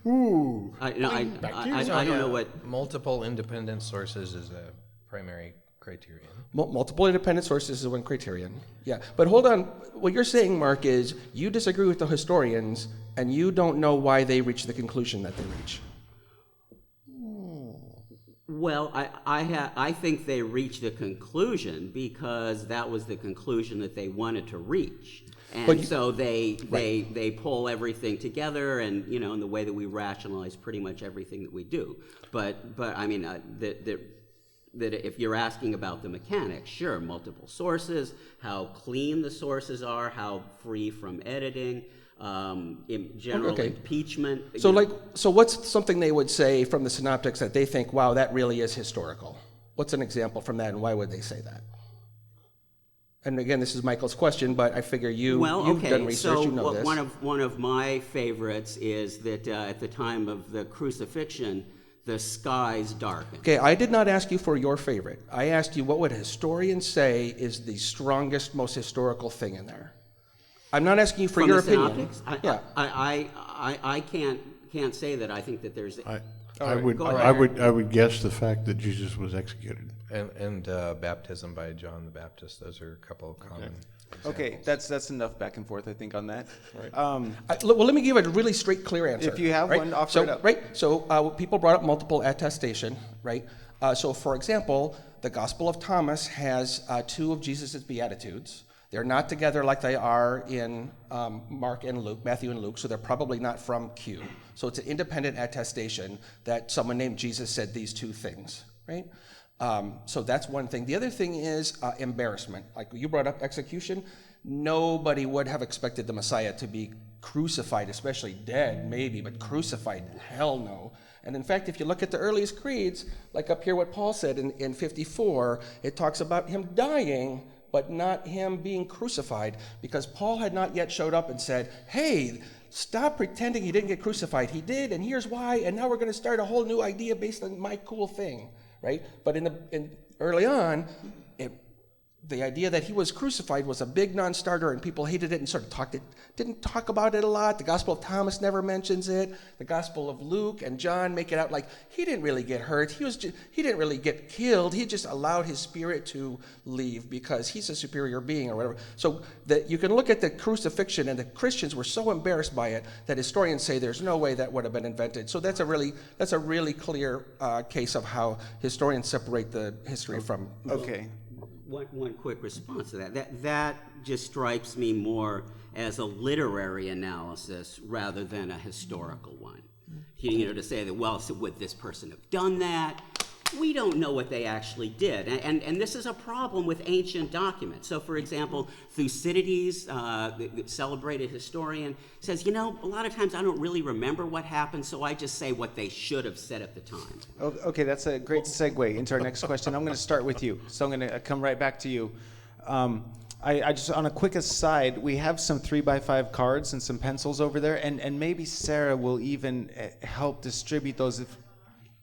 Ooh. I don't know what. Multiple independent sources is a primary criterion. Multiple independent sources is one criterion. Yeah, but hold on. What you're saying, Mark, is you disagree with the historians, and you don't know why they reach the conclusion that they reach. Well, I think they reached the conclusion because that was the conclusion that they wanted to reach. And so they pull everything together, and in the way that we rationalize pretty much everything that we do. But I mean that if you're asking about the mechanics, sure, multiple sources, how clean the sources are, how free from editing, general impeachment. So what's something they would say from the synoptics that they think, wow, that really is historical? What's an example from that, and why would they say that? And again, this is Michael's question, but I figure you've done research, you know this. One of my favorites is that at the time of the crucifixion, the skies darkened. Okay, I did not ask you for your favorite. I asked you what would historians say is the strongest, most historical thing in there. I'm not asking you for your opinion. I can't say that I think that there's. I would guess the fact that Jesus was executed. And baptism by John the Baptist. Those are a couple of common examples. Okay, that's enough back and forth, I think, on that. Right. Well, let me give a really straight, clear answer. If you have one, offer it up. Right. So people brought up multiple attestation. Right. So, for example, the Gospel of Thomas has two of Jesus' Beatitudes. They're not together like they are in Mark and Luke, Matthew and Luke, so they're probably not from Q. So it's an independent attestation that someone named Jesus said these two things, right? So that's one thing. The other thing is embarrassment. Like you brought up execution. Nobody would have expected the Messiah to be crucified, especially dead, maybe, but crucified, hell no. And in fact, if you look at the earliest creeds, like up here what Paul said in 54, it talks about him dying, but not him being crucified, because Paul had not yet showed up and said, hey, stop pretending he didn't get crucified. He did, and here's why, and now we're going to start a whole new idea based on my cool thing, right? But early on, the idea that he was crucified was a big non-starter and people hated it and sort of didn't talk about it a lot. The Gospel of Thomas never mentions it. The Gospel of Luke and John make it out like he didn't really get hurt. He didn't really get killed. He just allowed his spirit to leave because he's a superior being or whatever. So that you can look at the crucifixion, and the Christians were so embarrassed by it that historians say there's no way that would have been invented. So that's a really clear case of how historians separate the history from. Okay. One quick response to that. That just strikes me more as a literary analysis rather than a historical one. To say that, well, so would this person have done that? We don't know what they actually did. And this is a problem with ancient documents. So, for example, Thucydides, the celebrated historian, says, a lot of times I don't really remember what happened, so I just say what they should have said at the time. Okay, that's a great segue into our next question. I'm going to start with you, so I'm going to come right back to you. I just, on a quick aside, we have some 3x5 cards and some pencils over there, and maybe Sarah will even help distribute those.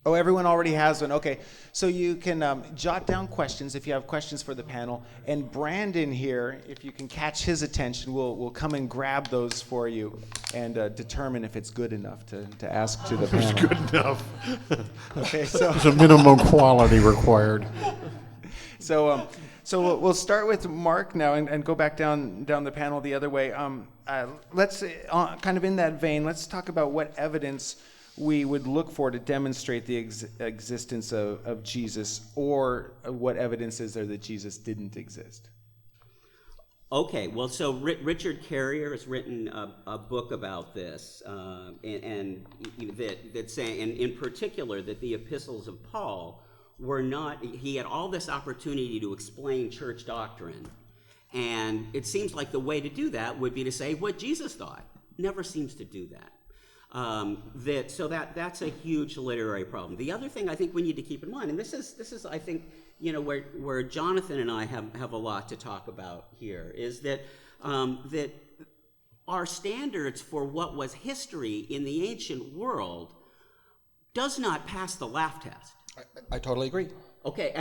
Oh, everyone already has one. Okay, so you can jot down questions if you have questions for the panel, and Brandon here, if you can catch his attention, will come and grab those for you and determine if it's good enough to ask to the panel. It's good enough. Okay, so There's a minimum quality required. So we'll start with Mark now and go back down the panel the other way. Let's kind of in that vein. Let's talk about what evidence we would look for to demonstrate the existence of Jesus, or what evidence is there that Jesus didn't exist? Okay, well, so Richard Carrier has written a book about this, and that's saying, and in particular, that the epistles of Paul were not, he had all this opportunity to explain church doctrine, and it seems like the way to do that would be to say what Jesus thought. Never seems to do that. That's a huge literary problem. The other thing I think we need to keep in mind, and this is I think where Jonathan and I have a lot to talk about here, is that that our standards for what was history in the ancient world does not pass the laugh test. I totally agree. Okay,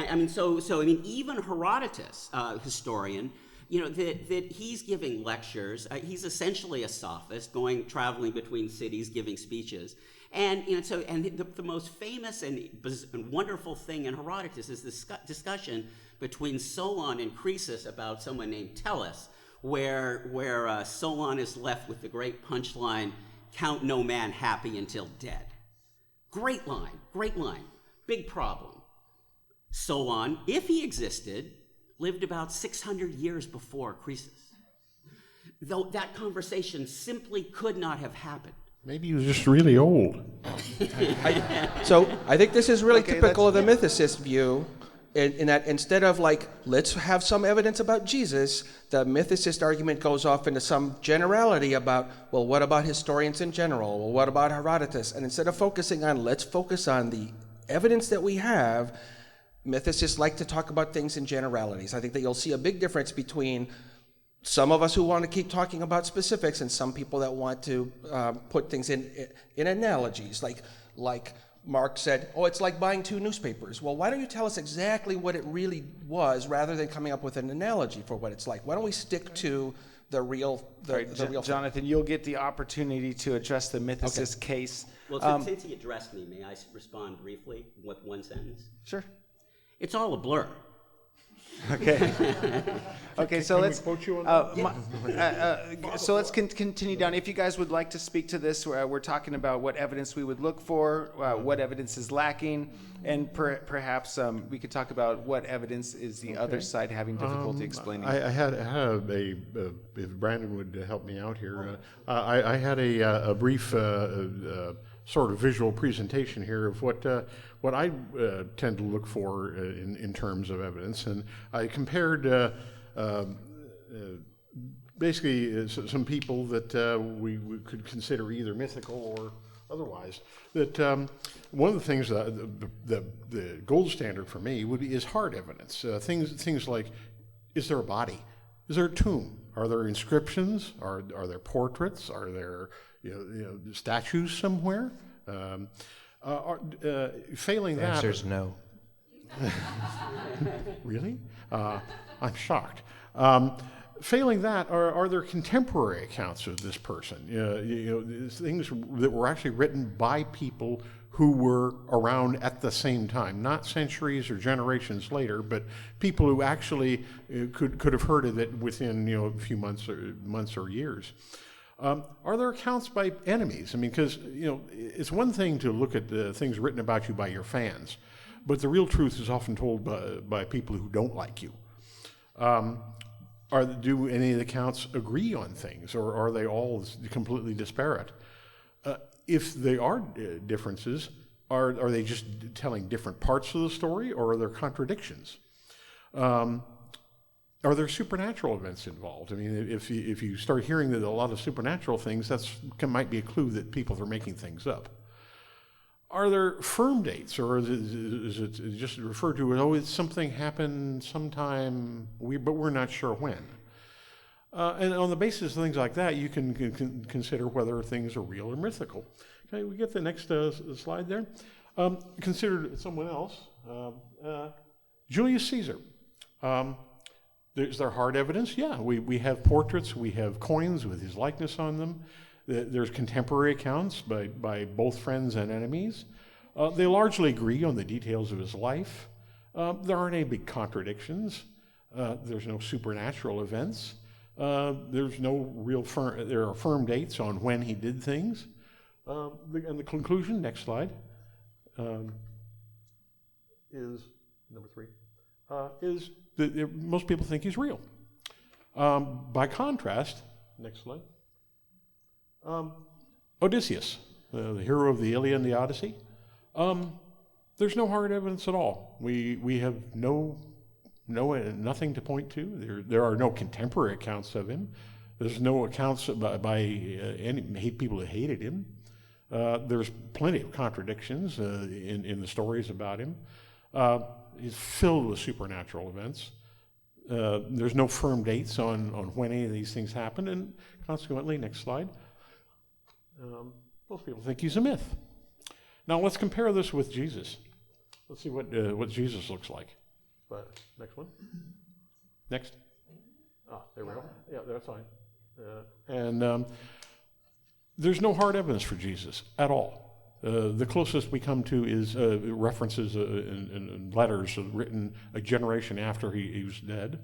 even Herodotus, historian, that he's giving lectures. He's essentially a sophist, traveling between cities, giving speeches. And the most famous and wonderful thing in Herodotus is this discussion between Solon and Croesus about someone named Tellus, where Solon is left with the great punchline, "Count no man happy until dead." Great line. Big problem. Solon, if he existed, lived about 600 years before Croesus. Though that conversation simply could not have happened. Maybe he was just really old. So I think this is really typical of the mythicist view, in that instead of let's have some evidence about Jesus, the mythicist argument goes off into some generality about, well, what about historians in general? Well, what about Herodotus? And instead of focusing on, let's focus on the evidence that we have, mythicists like to talk about things in generalities. I think that you'll see a big difference between some of us who want to keep talking about specifics and some people that want to put things in analogies. Like Mark said, it's like buying two newspapers. Well, why don't you tell us exactly what it really was rather than coming up with an analogy for what it's like? Why don't we stick to the real real Jonathan, you'll get the opportunity to address the mythicist case. Well, since he addressed me, may I respond briefly with one sentence? Sure. It's all a blur. Okay. Okay. So let's. Quote you on So let's continue down. If you guys would like to speak to this, we're talking about what evidence we would look for, what evidence is lacking, and perhaps we could talk about what evidence is the other side having difficulty explaining. I had if Brandon would help me out here, I had a brief sort of visual presentation here of what I tend to look for in terms of evidence, and I compared basically some people that we could consider either mythical or otherwise. That one of the things the gold standard for me is hard evidence. Things like, is there a body? Is there a tomb? Are there inscriptions? Are there portraits? Are there statues somewhere? Failing The that, answer is no. really? I'm shocked. Failing that, are there contemporary accounts of this person? Things that were actually written by people who were around at the same time, not centuries or generations later, but people who actually could have heard of it within a few months or years. Are there accounts by enemies? I mean, because it's one thing to look at things written about you by your fans, but the real truth is often told by people who don't like you. Do any of the accounts agree on things, or are they all completely disparate? If they are differences, are they just telling different parts of the story, or are there contradictions? Are there supernatural events involved? I mean, if you start hearing that a lot of supernatural things, might be a clue that people are making things up. Are there firm dates, or is it just referred to as, it's something happened sometime, but we're not sure when? And on the basis of things like that, you can consider whether things are real or mythical. Okay, we get the next slide there. Consider someone else, Julius Caesar. Is there hard evidence? Yeah, we have portraits, we have coins with his likeness on them. There's contemporary accounts by both friends and enemies. They largely agree on the details of his life. There aren't any big contradictions. There's no supernatural events. There's no real there are firm dates on when he did things. And the conclusion, next slide, is number 3, is that most people think he's real. By contrast, next slide, Odysseus, the hero of the Iliad and the Odyssey, there's no hard evidence at all. We have nothing to point to. There are no contemporary accounts of him. There's no accounts by any people that hated him. There's plenty of contradictions in the stories about him. He's filled with supernatural events. There's no firm dates on when any of these things happened, and consequently, next slide, most people think he's a myth. Now let's compare this with Jesus. Let's see what Jesus looks like. But next one. Next. There we go. Yeah, that's fine. And there's no hard evidence for Jesus at all. The closest we come to is references in letters written a generation after he was dead.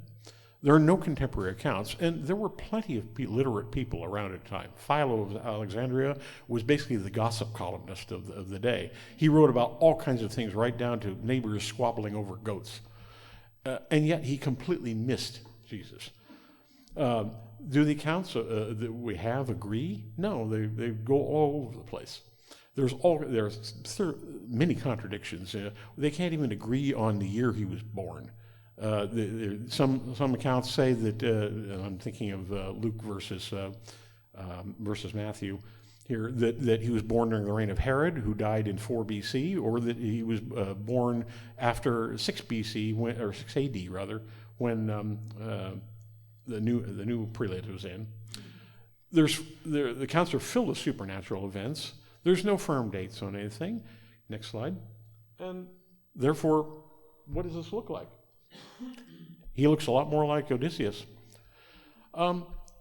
There are no contemporary accounts, and there were plenty of literate people around at the time. Philo of Alexandria was basically the gossip columnist of the day. He wrote about all kinds of things, right down to neighbors squabbling over goats. And yet he completely missed Jesus. Do the accounts that we have agree? No, they go all over the place. There's many contradictions. They can't even agree on the year he was born. Some accounts say that, I'm thinking of Luke versus Matthew here, that he was born during the reign of Herod, who died in 4 BC, or that he was born after 6 BC, or 6 AD rather, when the new prelate was in. The accounts are filled with supernatural events. There's no firm dates on anything. Next slide. And therefore, what does this look like? He looks a lot more like Odysseus.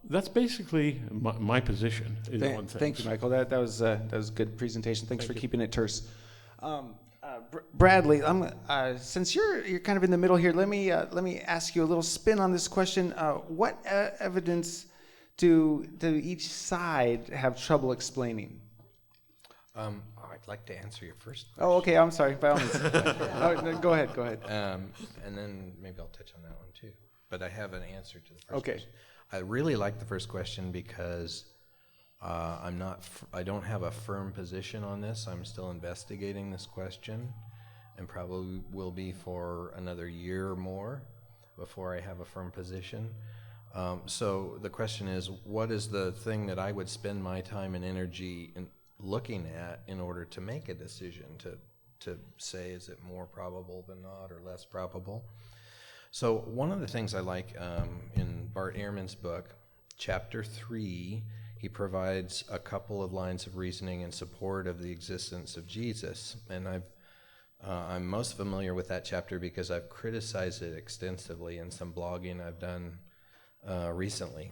That's basically my position. Thank you, Michael. That was a good presentation. Thanks for keeping it terse. Bradley, since you're kind of in the middle here, let me ask you a little spin on this question. What evidence do each side have trouble explaining? I'd like to answer your first question. Oh, okay. I'm sorry. By all means. No, go ahead. And then maybe I'll touch on that one too. But I have an answer to the first Okay. question. I really like the first question because I don't have a firm position on this. I'm still investigating this question, and probably will be for another year or more before I have a firm position. So the question is, what is the thing that I would spend my time and energy in looking at in order to make a decision to say, is it more probable than not or less probable? So one of the things I like in Bart Ehrman's book, chapter 3, he provides a couple of lines of reasoning in support of the existence of Jesus. And I've I'm most familiar with that chapter because I've criticized it extensively in some blogging I've done recently.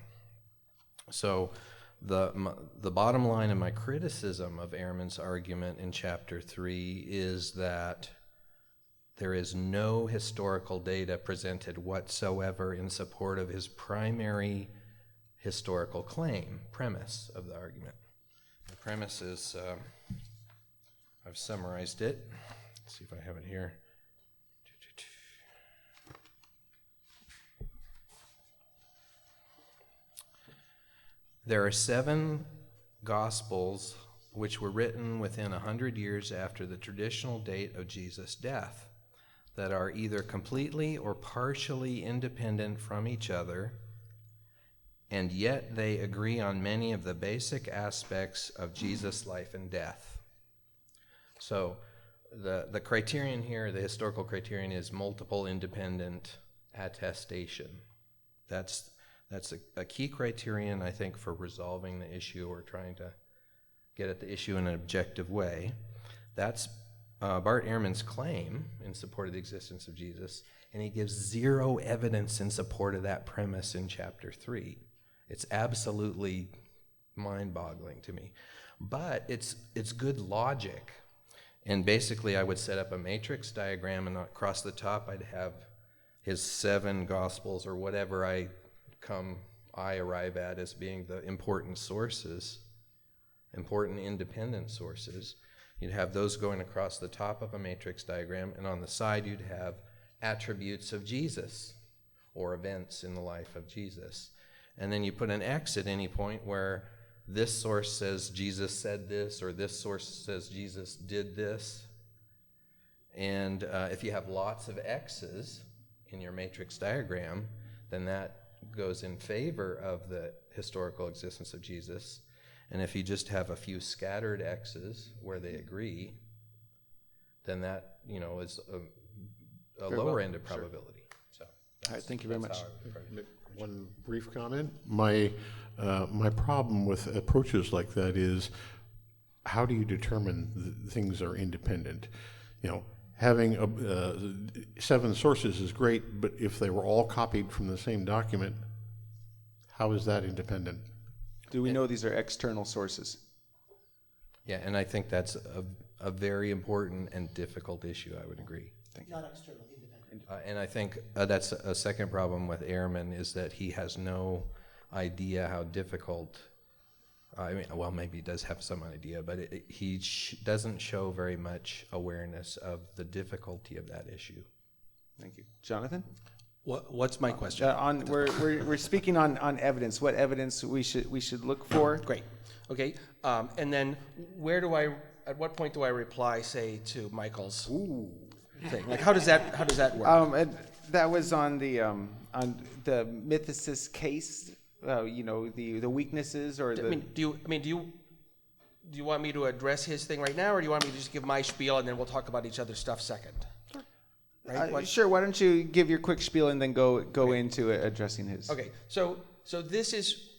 So the bottom line of my criticism of Ehrman's argument in chapter 3 is that there is no historical data presented whatsoever in support of his primary historical premise of the argument. The premise is, I've summarized it. Let's see if I have it here. There are 7 Gospels which were written within 100 years after the traditional date of Jesus' death that are either completely or partially independent from each other, and yet they agree on many of the basic aspects of Jesus' life and death. So the criterion here, the historical criterion, is multiple independent attestation. That's a key criterion, I think, for resolving the issue or trying to get at the issue in an objective way. That's Bart Ehrman's claim in support of the existence of Jesus, and he gives 0 evidence in support of that premise in chapter 3. It's absolutely mind-boggling to me. But it's good logic. And basically, I would set up a matrix diagram, and across the top, I'd have his 7 Gospels or whatever I arrive at as being the important sources, important independent sources. You'd have those going across the top of a matrix diagram, and on the side you'd have attributes of Jesus or events in the life of Jesus. And then you put an X at any point where this source says Jesus said this, or this source says Jesus did this. And if you have lots of X's in your matrix diagram, then that goes in favor of the historical existence of Jesus. And if you just have a few scattered X's where they agree, then that, is a lower end of probability. So, All right, thank you very much. One brief comment. My problem with approaches like that is, how do you determine things are independent? Having 7 sources is great, but if they were all copied from the same document, how is that independent? Do we know these are external sources? Yeah, and I think that's a very important and difficult issue, I would agree. Not external, independent. And I think that's a second problem with Ehrman, is that he has no idea how difficult, maybe he does have some idea, but he doesn't show very much awareness of the difficulty of that issue. Thank you. Jonathan? What's my question? We're speaking on evidence. What evidence we should look for? Great. Okay. And then at what point do I reply, say, to Michael's thing? Like, how does that work? That was on the mythicist case. The weaknesses or the. Do you want me to address his thing right now, or do you want me to just give my spiel and then we'll talk about each other's stuff second? Right? Sure. Why don't you give your quick spiel and then go into addressing his. Okay. So this is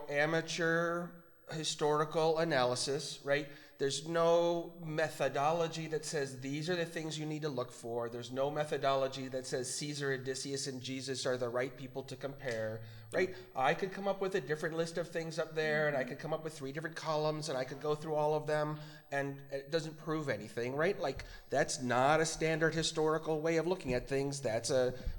amateur historical analysis, right? There's no methodology that says these are the things you need to look for. There's no methodology that says Caesar, Odysseus, and Jesus are the right people to compare, right? I could come up with a different list of things up there, and I could come up with 3 different columns, and I could go through all of them, and it doesn't prove anything, right? Like, that's not a standard historical way of looking at things.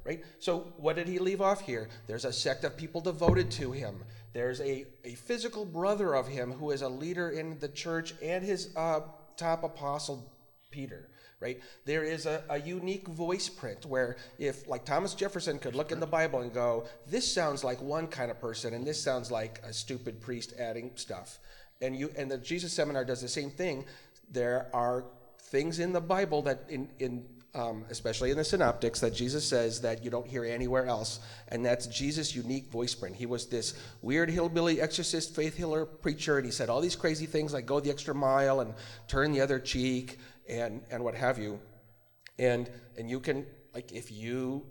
Right? So what did he leave off here? There's a sect of people devoted to him. There's a physical brother of him who is a leader in the church, and his top apostle, Peter, right? There is a unique voice print where if, like, Thomas Jefferson could look in the Bible and go, this sounds like one kind of person, and this sounds like a stupid priest adding stuff. And the Jesus Seminar does the same thing. There are things in the Bible that especially in the synoptics, that Jesus says that you don't hear anywhere else, and that's Jesus' unique voice print. He was this weird hillbilly exorcist, faith healer preacher, and he said all these crazy things like go the extra mile and turn the other cheek and what have you. And you can, like, if you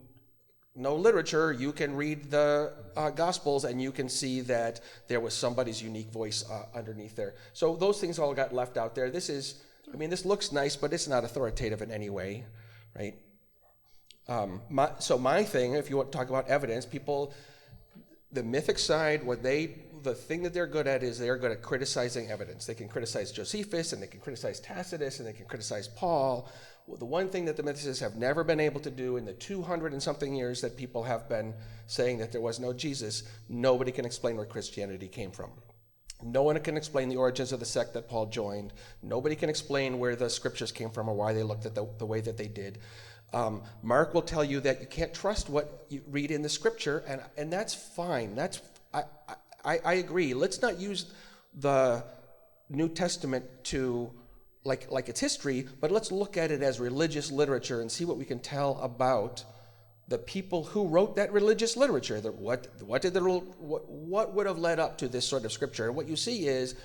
know literature, you can read the Gospels and you can see that there was somebody's unique voice underneath there. So those things all got left out there. This is I mean, this looks nice, but it's not authoritative in any way, right? So my thing, if you want to talk about evidence, people, the mythic side, the thing that they're good at is they're good at criticizing evidence. They can criticize Josephus, and they can criticize Tacitus, and they can criticize Paul. Well, the one thing that the mythicists have never been able to do in the 200 and something years that people have been saying that there was no Jesus, nobody can explain where Christianity came from. No one can explain the origins of the sect that Paul joined. Nobody can explain where the scriptures came from or why they looked at the way that they did. Mark will tell you that you can't trust what you read in the scripture, and that's fine. I agree. Let's not use the New Testament to like it's history, but let's look at it as religious literature and see what we can tell about the people who wrote that religious literature. What would have led up to this sort of scripture? And what you see is,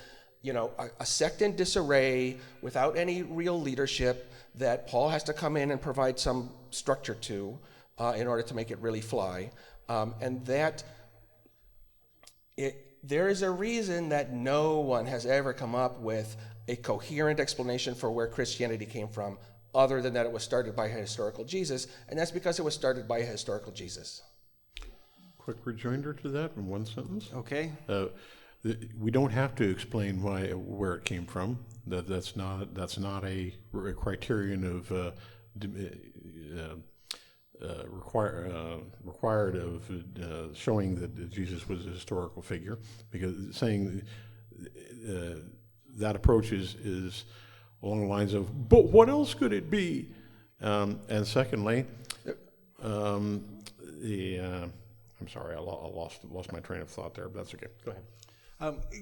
a sect in disarray without any real leadership that Paul has to come in and provide some structure to in order to make it really fly, and that there is a reason that no one has ever come up with a coherent explanation for where Christianity came from, other than that it was started by a historical Jesus, and that's because it was started by a historical Jesus. Quick rejoinder to that in one sentence. Okay. We don't have to explain where it came from. That's not a criterion of required of showing that Jesus was a historical figure, because saying that approach is along the lines of, but what else could it be? And secondly, I'm sorry, I lost my train of thought there, but that's okay. Go ahead.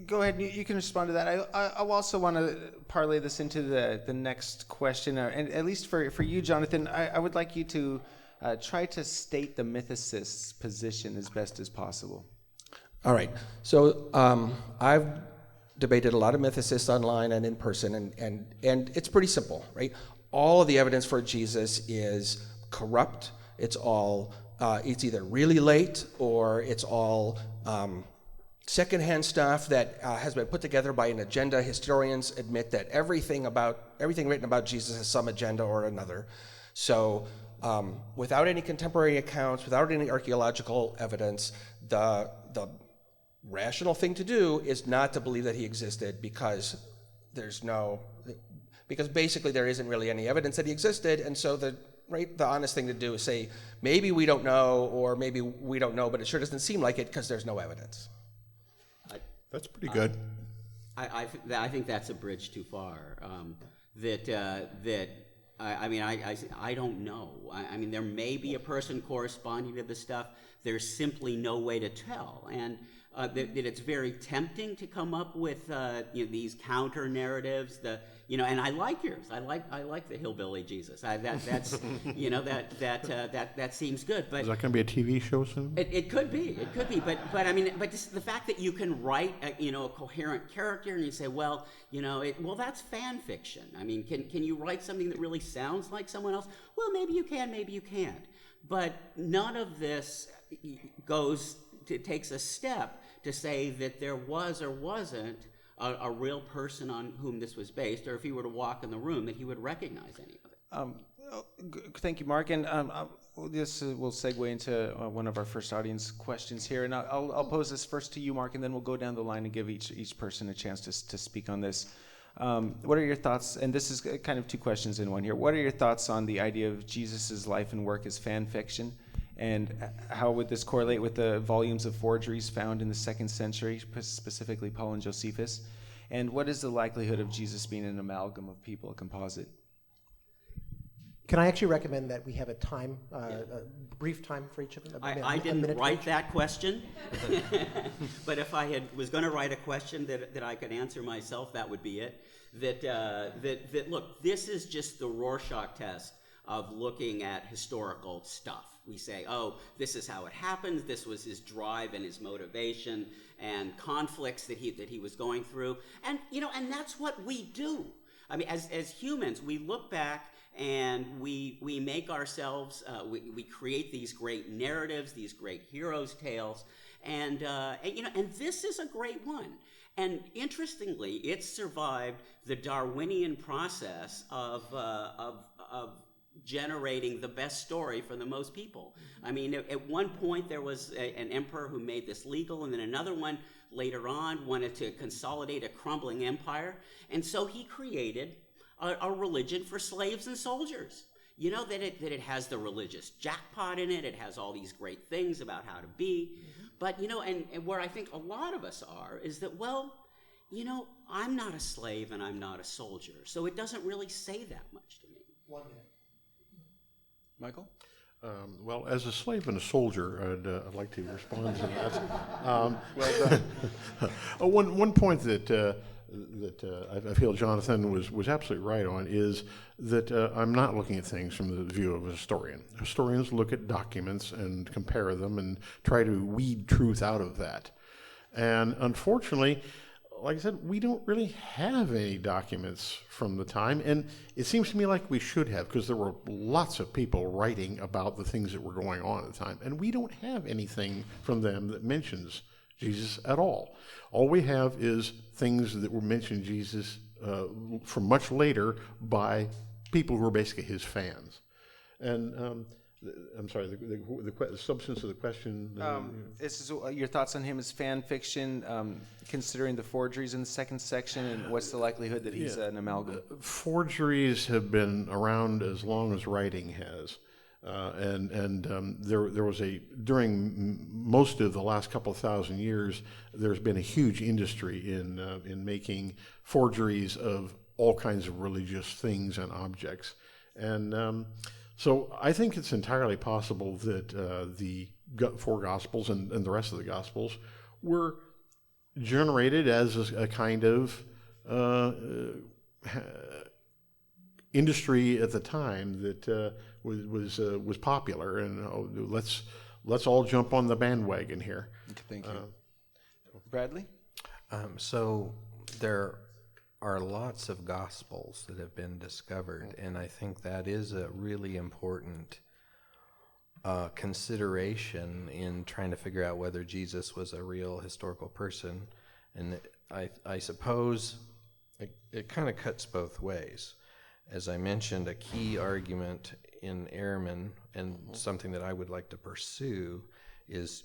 Go ahead. You can respond to that. I also want to parlay this into the next question, and at least for you, Jonathan, I would like you to try to state the mythicist's position as best as possible. All right. So I've debated a lot of mythicists online and in person, and it's pretty simple, right? All of the evidence for Jesus is corrupt. It's either really late, or it's all secondhand stuff that has been put together by an agenda. Historians admit that everything written about Jesus has some agenda or another. So without any contemporary accounts, without any archaeological evidence, the rational thing to do is not to believe that he existed, because basically there isn't really any evidence that he existed, and so the honest thing to do is say, maybe we don't know, or maybe we don't know, but it sure doesn't seem like it because there's no evidence. That's pretty good. I think that's a bridge too far. I don't know. I mean, there may be a person corresponding to the stuff. There's simply no way to tell, and that it's very tempting to come up with these counter narratives. And I like yours. I like the hillbilly Jesus. That's that seems good. But is that going to be a TV show soon? It could be. But just the fact that you can write a coherent character, and you say, that's fan fiction. I mean, can you write something that really sounds like someone else? Well, maybe you can, maybe you can't. But none of this takes a step to say that there was or wasn't a real person on whom this was based, or if he were to walk in the room, that he would recognize any of it. Thank you, Mark. And this will segue into one of our first audience questions here. And I'll pose this first to you, Mark, and then we'll go down the line and give each person a chance to speak on this. What are your thoughts? And this is kind of two questions in one here. What are your thoughts on the idea of Jesus' life and work as fan fiction? And how would this correlate with the volumes of forgeries found in the 2nd century, specifically Paul and Josephus? And what is the likelihood of Jesus being an amalgam of people, a composite? Can I actually recommend that we have a brief time for each of them? I didn't write that question, but if I was going to write a question that I could answer myself, that would be it. That look, this is just the Rorschach test of looking at historical stuff. We say, oh, this is how it happens. This was his drive and his motivation and conflicts that he was going through, and that's what we do. I mean, as humans, we look back and we make ourselves, we create these great narratives, these great heroes' tales, And this is a great one. And interestingly, it survived the Darwinian process of generating the best story for the most people. I mean, at one point there was an emperor who made this legal, and then another one later on wanted to consolidate a crumbling empire. And so he created a religion for slaves and soldiers. That it has the religious jackpot in it. It has all these great things about how to be. But, and where I think a lot of us are is that, I'm not a slave and I'm not a soldier. So it doesn't really say that much to me. 1 minute. Michael? Well, as a slave and a soldier, I'd like to respond to that. Well done. One point that I feel Jonathan was absolutely right on is that I'm not looking at things from the view of a historian. Historians look at documents and compare them and try to weed truth out of that. And unfortunately, like I said, we don't really have any documents from the time, and it seems to me like we should have, because there were lots of people writing about the things that were going on at the time, and we don't have anything from them that mentions Jesus at all. All we have is things that were mentioned Jesus from much later by people who were basically his fans. And I'm sorry, the substance of the question. This is your thoughts on him as fan fiction, considering the forgeries in the second section, and what's the likelihood that he's an amalgam? Forgeries have been around as long as writing has. There was during most of the last couple of thousand years, there's been a huge industry in making forgeries of all kinds of religious things and objects. And so I think it's entirely possible that the four Gospels and the rest of the Gospels were generated as a kind of industry at the time that was popular, and let's all jump on the bandwagon here. Thank you. Bradley? So there are lots of Gospels that have been discovered, and I think that is a really important consideration in trying to figure out whether Jesus was a real historical person. And I suppose it kind of cuts both ways. As I mentioned, a key argument in Ehrman, and something that I would like to pursue, is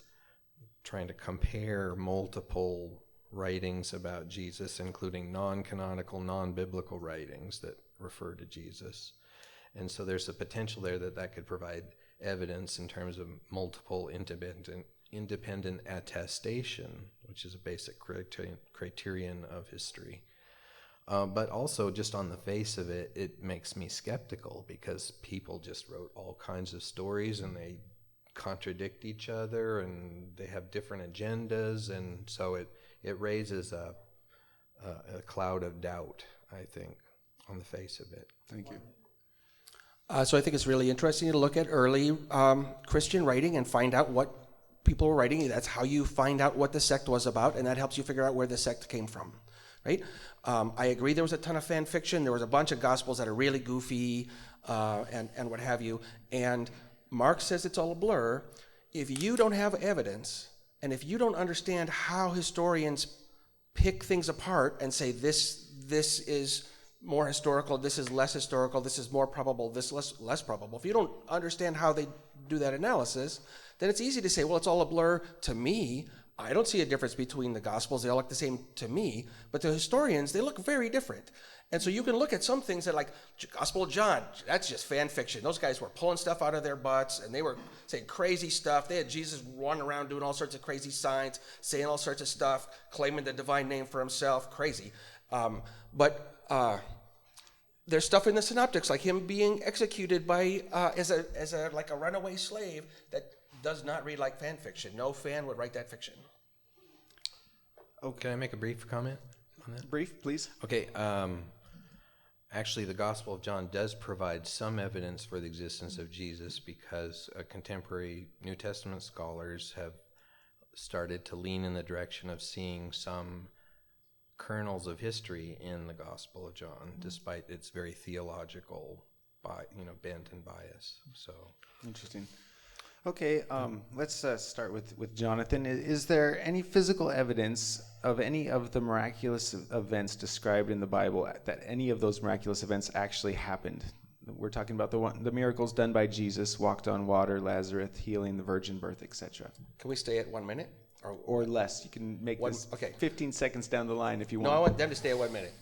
trying to compare multiple writings about Jesus, including non-canonical, non-biblical writings that refer to Jesus. And so there's a potential there that could provide evidence in terms of multiple independent attestation, which is a basic criterion of history. But also, just on the face of it, it makes me skeptical, because people just wrote all kinds of stories and they contradict each other and they have different agendas, and so it raises a cloud of doubt, I think, on the face of it. Thank you. So I think it's really interesting to look at early Christian writing and find out what people were writing. That's how you find out what the sect was about, and that helps you figure out where the sect came from, right? I agree there was a ton of fan fiction. There was a bunch of Gospels that are really goofy and what have you. And Mark says it's all a blur. If you don't have evidence, and if you don't understand how historians pick things apart and say this is more historical, this is less historical, this is more probable, this less probable, if you don't understand how they do that analysis, then it's easy to say, well, it's all a blur to me. I don't see a difference between the Gospels. They all look the same to me. But to historians, they look very different. And so you can look at some things that, like Gospel of John, that's just fan fiction. Those guys were pulling stuff out of their butts, and they were saying crazy stuff. They had Jesus running around doing all sorts of crazy signs, saying all sorts of stuff, claiming the divine name for himself. Crazy. But there's stuff in the synoptics, like him being executed by as a runaway slave, that does not read like fan fiction. No fan would write that fiction. Can I make a brief comment on that? Brief, please. Okay. Actually, the Gospel of John does provide some evidence for the existence of Jesus, because contemporary New Testament scholars have started to lean in the direction of seeing some kernels of history in the Gospel of John, despite its very theological bent and bias. So Interesting. Okay, let's start with Jonathan. Is there any physical evidence of any of the miraculous events described in the Bible that any of those miraculous events actually happened? We're talking about the miracles done by Jesus, walked on water, Lazarus, healing, the virgin birth, etc. Can we stay at 1 minute? Or less. You can make this 15 seconds down the line if you want. No, I want them to stay at 1 minute.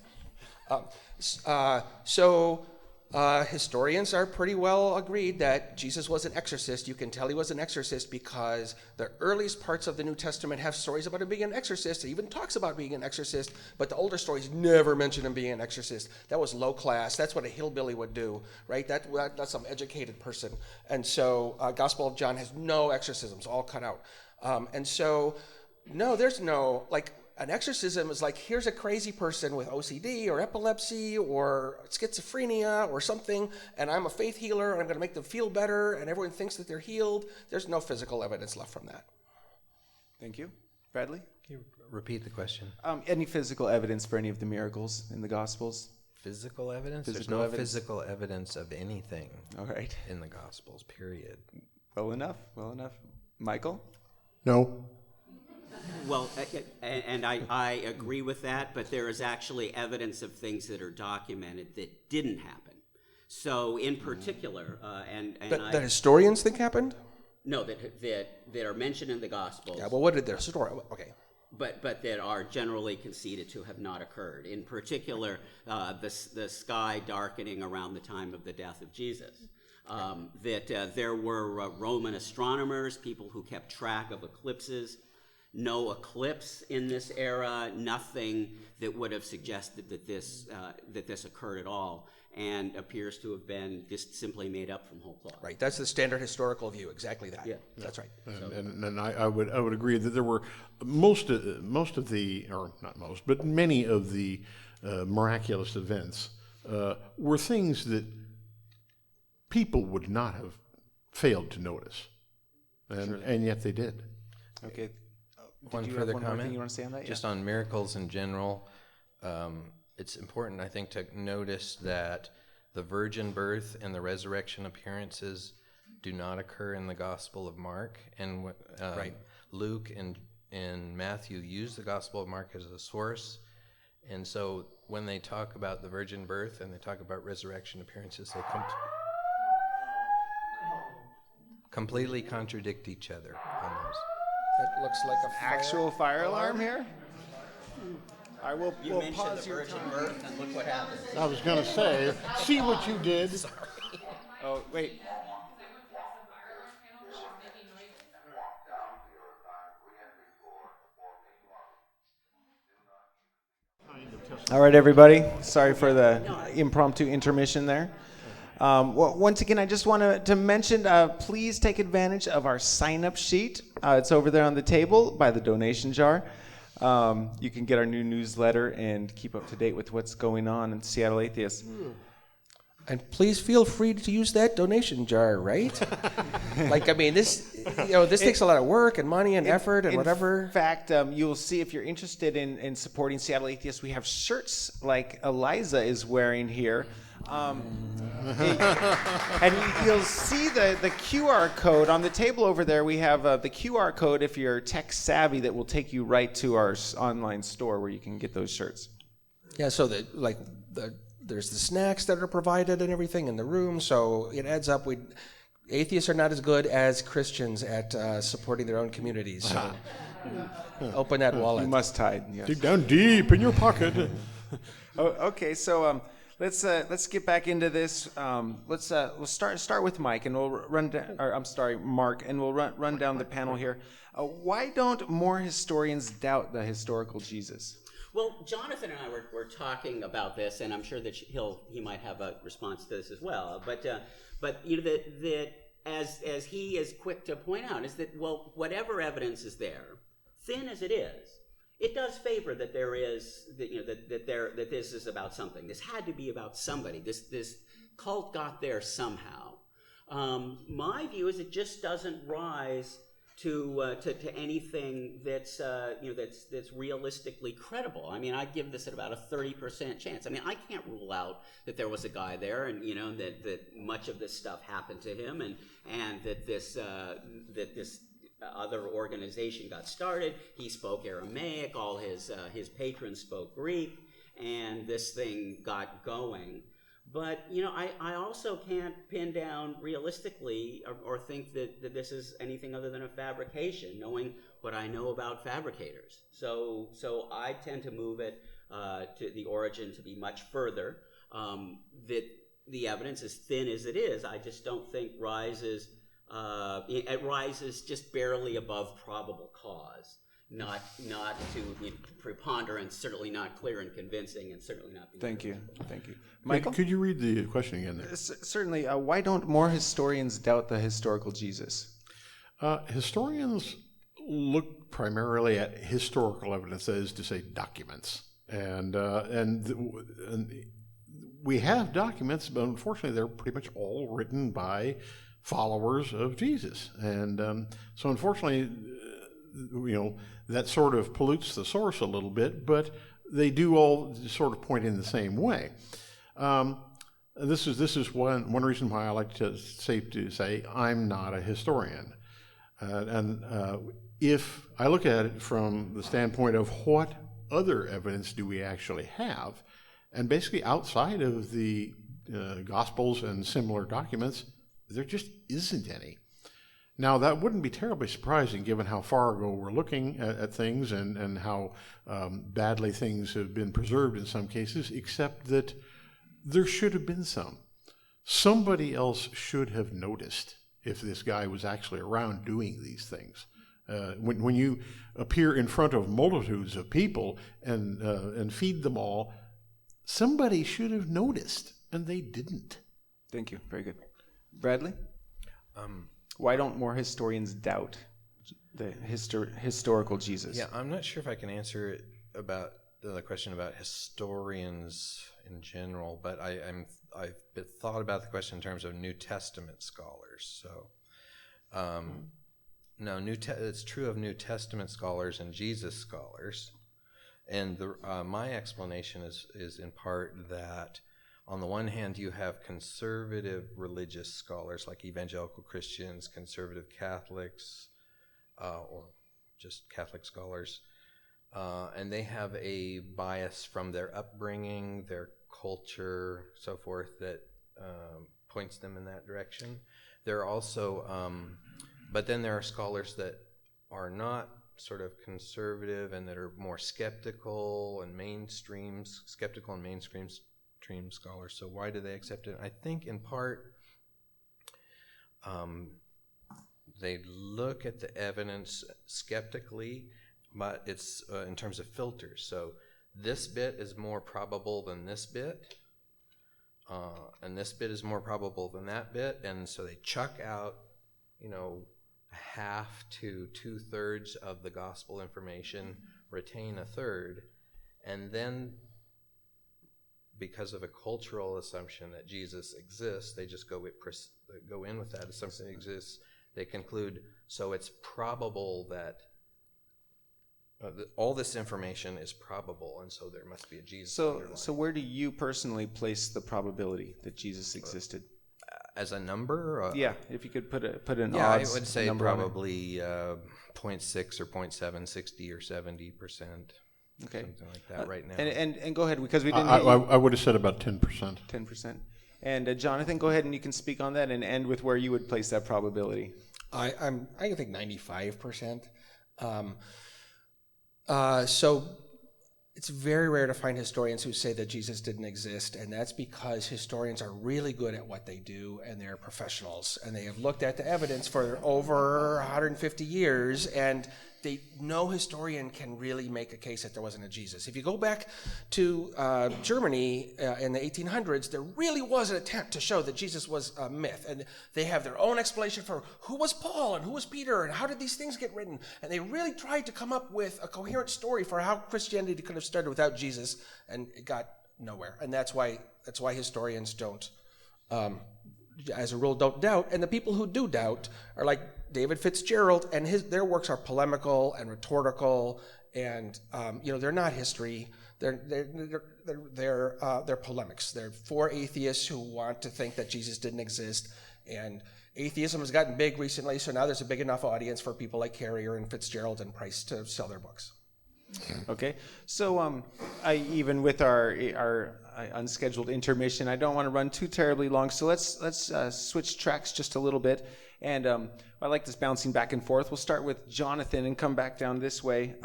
Historians are pretty well agreed that Jesus was an exorcist. You can tell he was an exorcist because the earliest parts of the New Testament have stories about him being an exorcist. He even talks about being an exorcist, but the older stories never mention him being an exorcist. That was low class. That's what a hillbilly would do, right? That's some educated person. And so Gospel of John has no exorcisms, all cut out. No, there's no, like, an exorcism is like, here's a crazy person with OCD or epilepsy or schizophrenia or something, and I'm a faith healer, and I'm going to make them feel better, and everyone thinks that they're healed. There's no physical evidence left from that. Thank you. Bradley? Can you repeat the question? Any physical evidence for any of the miracles in the Gospels? Physical evidence? There's Physical no evidence. physical evidence of anything All right. in the Gospels, period. Well enough. Michael? No. Well, and I agree with that, but there is actually evidence of things that are documented that didn't happen. So, in particular, That historians think happened? no, that are mentioned in the Gospels. Yeah, well, what did their story? Okay. But that are generally conceded to have not occurred. In particular, the sky darkening around the time of the death of Jesus. That there were Roman astronomers, people who kept track of eclipses. No eclipse in this era, nothing that would have suggested that this occurred at all, and appears to have been just simply made up from whole cloth. Right, that's the standard historical view, exactly that. Yeah. That's right. And I would agree that there were most of the, or not most, but many of the miraculous events were things that people would not have failed to notice, and yet they did. Okay. One Did you further have one more comment? thing you want to say on that? Just on miracles in general, it's important, I think, to notice that the virgin birth and the resurrection appearances do not occur in the Gospel of Mark, and Right. Luke and Matthew use the Gospel of Mark as a source, and so when they talk about the virgin birth and they talk about resurrection appearances, they completely contradict each other on those. That looks like a Actual fire alarm here? I will You we'll mentioned pause the your virgin time. birth, and look what happened. I was going to say, see what you did. Oh, wait. All right, everybody. Sorry for the impromptu intermission there. Well, once again, I just want to mention, please take advantage of our sign-up sheet. It's over there on the table by the donation jar. You can get our new newsletter and keep up to date with what's going on in Seattle Atheists. And please feel free to use that donation jar, right? Like, I mean, this takes a lot of work and money and effort and whatever. In fact, you'll see if you're interested in supporting Seattle Atheists, we have shirts like Eliza is wearing here. And you'll see the QR code on the table over there. We have the QR code if you're tech savvy that will take you right to our online store where you can get those shirts. Yeah, so there's the snacks that are provided and everything in the room, so it adds up. Atheists are not as good as Christians at supporting their own communities. So open that wallet. You must hide. Yes. Dig down deep in your pocket. Okay, so let's get back into this. We'll start with Mike, and we'll Mark, and we'll run down the panel here. Why don't more historians doubt the historical Jesus? Well, Jonathan and I were talking about this, and I'm sure that he might have a response to this as well. But you know that as he is quick to point out is that, well, whatever evidence is there, thin as it is, it does favor that there is that this is about something. This had to be about somebody. This cult got there somehow. My view is it just doesn't rise to anything that's that's realistically credible. I mean, I give this at about a 30% chance. I mean, I can't rule out that there was a guy there, and that much of this stuff happened to him, and that this other organization got started. He spoke Aramaic. All his patrons spoke Greek, and this thing got going. But, I also can't pin down realistically or think that this is anything other than a fabrication, knowing what I know about fabricators. So I tend to move it to the origin to be much further. That the evidence, as thin as it is, I just don't think it rises just barely above probable cause. Not to preponderance, certainly not clear and convincing, and certainly not. Thank you. Michael? Could you read the question again there? Certainly. Why don't more historians doubt the historical Jesus? Historians look primarily at historical evidence, that is to say, documents, and we have documents, but unfortunately, they're pretty much all written by followers of Jesus, and so unfortunately, that sort of pollutes the source a little bit, but they do all sort of point in the same way. This is one reason why I like to say I'm not a historian. And if I look at it from the standpoint of what other evidence do we actually have, and basically outside of the Gospels and similar documents, there just isn't any. Now, that wouldn't be terribly surprising given how far ago we're looking at things and how badly things have been preserved in some cases, except that there should have been some. Somebody else should have noticed if this guy was actually around doing these things. When you appear in front of multitudes of people and feed them all, somebody should have noticed, and they didn't. Thank you. Very good. Bradley? Why don't more historians doubt the historical Jesus? Yeah, I'm not sure if I can answer it about the question about historians in general, but I've thought about the question in terms of New Testament scholars. So, it's true of New Testament scholars and Jesus scholars, and my explanation is in part that, on the one hand, you have conservative religious scholars like evangelical Christians, conservative Catholics, or just Catholic scholars, and they have a bias from their upbringing, their culture, so forth, that points them in that direction. There are also, but then there are scholars that are not sort of conservative and that are more skeptical and mainstream scholars. So why do they accept it? I think in part they look at the evidence skeptically, but it's in terms of filters. So this bit is more probable than this bit, and this bit is more probable than that bit, and so they chuck out, half to 2/3 of the gospel information, retain a third, and then, because of a cultural assumption that Jesus exists, they just go in with that assumption that exists. They conclude, so it's probable that all this information is probable, and so there must be a Jesus. So where do you personally place the probability that Jesus existed? As a number? Yeah, if you could put an yeah, odds I would say number probably 0.6 or 0.7, 60 or 70%. Okay. Something like that right now. And go ahead, because we didn't. I would have said about 10%. 10%. And Jonathan, go ahead and you can speak on that and end with where you would place that probability. I think 95%. So it's very rare to find historians who say that Jesus didn't exist, and that's because historians are really good at what they do, and they're professionals, and they have looked at the evidence for over 150 years, and no historian can really make a case that there wasn't a Jesus. If you go back to Germany in the 1800s, there really was an attempt to show that Jesus was a myth, and they have their own explanation for who was Paul and who was Peter and how did these things get written, and they really tried to come up with a coherent story for how Christianity could have started without Jesus, and it got nowhere. And that's why historians don't as a rule, don't doubt, and the people who do doubt are like David Fitzgerald, and their works are polemical and rhetorical, and they're not history. They're polemics. They're for atheists who want to think that Jesus didn't exist, and atheism has gotten big recently, so now there's a big enough audience for people like Carrier and Fitzgerald and Price to sell their books. Okay, so even with our unscheduled intermission, I don't want to run too terribly long, so let's switch tracks just a little bit, and I like this bouncing back and forth. We'll start with Jonathan and come back down this way.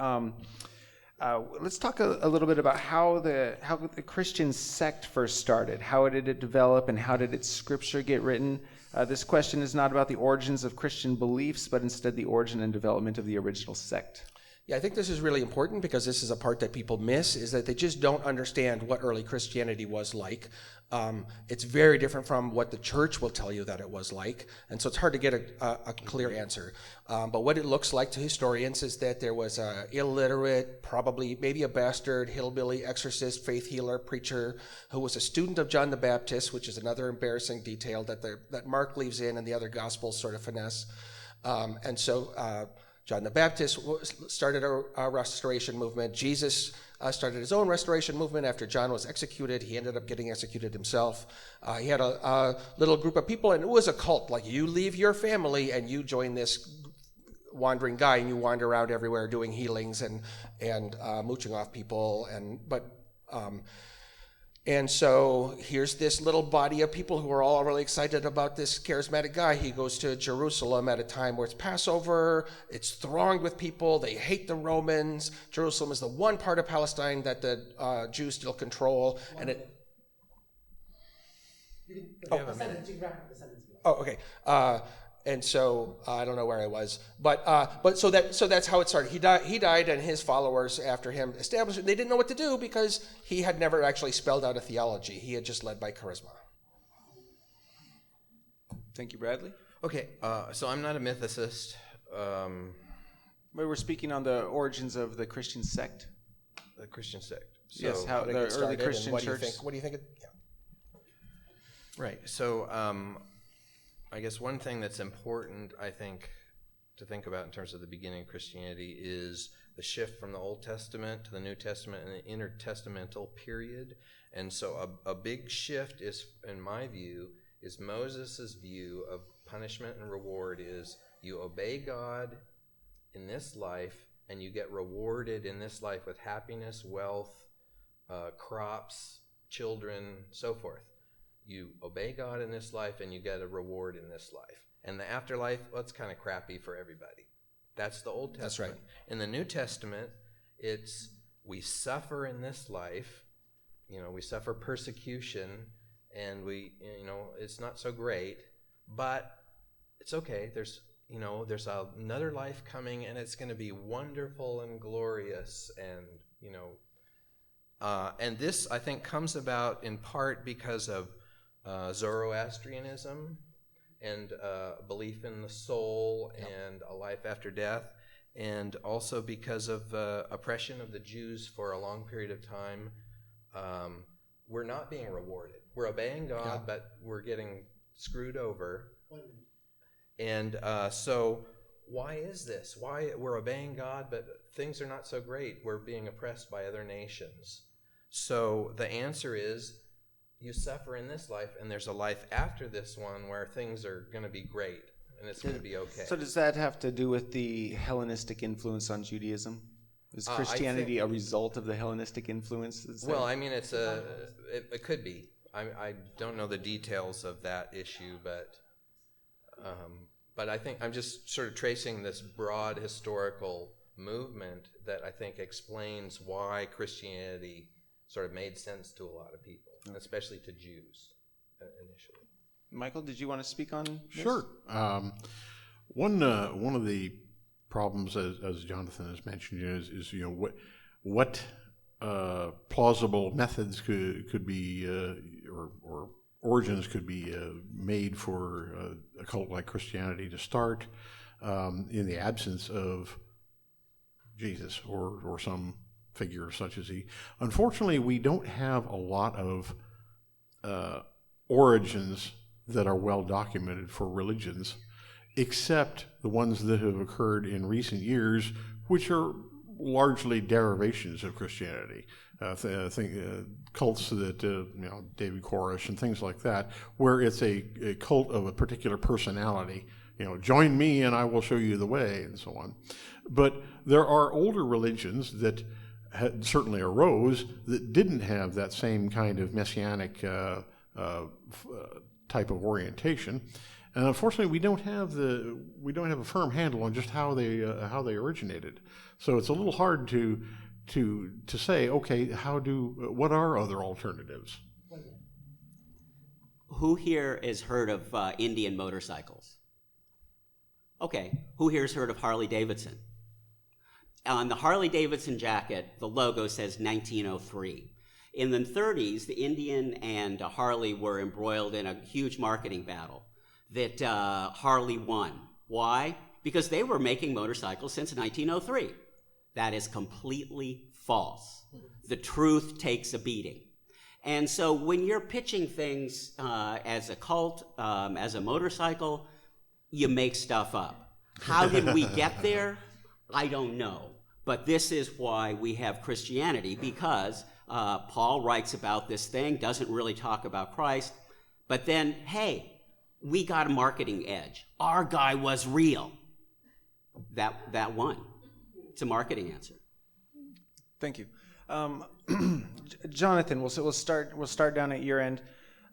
Let's talk a little bit about how the Christian sect first started. How did it develop, and how did its scripture get written? This question is not about the origins of Christian beliefs, but instead the origin and development of the original sect. Yeah, I think this is really important because this is a part that people miss, is that they just don't understand what early Christianity was like. It's very different from what the church will tell you that it was like, and so it's hard to get a clear answer. But what it looks like to historians is that there was an illiterate, probably maybe a bastard, hillbilly, exorcist, faith healer, preacher, who was a student of John the Baptist, which is another embarrassing detail that Mark leaves in and the other Gospels sort of finesse. And so John the Baptist started a restoration movement. Jesus started his own restoration movement after John was executed. He ended up getting executed himself. He had a little group of people, and it was a cult. Like, you leave your family and you join this wandering guy, and you wander around everywhere doing healings and mooching off people. And so here's this little body of people who are all really excited about this charismatic guy. He goes to Jerusalem at a time where it's Passover. It's thronged with people. They hate the Romans. Jerusalem is the one part of Palestine that the Jews still control. Okay. And so I don't know where I was, but so that's how it started. He died, and his followers after him established it. They didn't know what to do because he had never actually spelled out a theology. He had just led by charisma. Thank you, Bradley. Okay, so I'm not a mythicist. We were speaking on the origins of the Christian sect. The Christian sect. So, Yes, how the early Christian church. What do you think? Yeah. Right. So I guess one thing that's important, I think, to think about in terms of the beginning of Christianity is the shift from the Old Testament to the New Testament and the intertestamental period. And so a big shift is, in my view, is Moses' view of punishment and reward is you obey God in this life and you get rewarded in this life with happiness, wealth, crops, children, so forth. You obey God in this life and you get a reward in this life. And the afterlife, well, it's kind of crappy for everybody. That's the Old Testament. That's right. In the New Testament, it's we suffer in this life, we suffer persecution, and it's not so great, but it's okay. There's another life coming, and it's going to be wonderful and glorious, and this, I think, comes about in part because of Zoroastrianism and belief in the soul and a life after death, and also because of oppression of the Jews for a long period of time. We're not being rewarded. We're obeying God, but we're getting screwed over. And so why is this? Why we're obeying God, but things are not so great? We're being oppressed by other nations. So the answer is you suffer in this life, and there's a life after this one where things are going to be great, and it's going to be okay. So does that have to do with the Hellenistic influence on Judaism? Is Christianity a result of the Hellenistic influence? Well, I mean, it could be. I don't know the details of that issue, but I think I'm just sort of tracing this broad historical movement that I think explains why Christianity sort of made sense to a lot of people, especially to Jews initially. Michael, did you want to speak on this? Sure. One of the problems, as Jonathan has mentioned, is what plausible methods could be or origins could be made for a cult like Christianity to start in the absence of Jesus or some figure such as he. Unfortunately, we don't have a lot of origins that are well documented for religions, except the ones that have occurred in recent years, which are largely derivations of Christianity. Cults that, David Koresh and things like that, where it's a cult of a particular personality. Join me and I will show you the way, and so on. But there are older religions that certainly arose that didn't have that same kind of messianic type of orientation. And unfortunately, we don't have a firm handle on just how they originated. So it's a little hard to say, okay, what are other alternatives? Who here has heard of Indian motorcycles? Okay, who here has heard of Harley Davidson? On the Harley Davidson jacket, the logo says 1903. In the 30s, the Indian and Harley were embroiled in a huge marketing battle that Harley won. Why? Because they were making motorcycles since 1903. That is completely false. The truth takes a beating. And so when you're pitching things as a cult, as a motorcycle, you make stuff up. How did we get there? I don't know. But this is why we have Christianity, because Paul writes about this thing, doesn't really talk about Christ, but then, hey, we got a marketing edge. Our guy was real. That won. It's a marketing answer. Thank you. Jonathan, we'll start down at your end.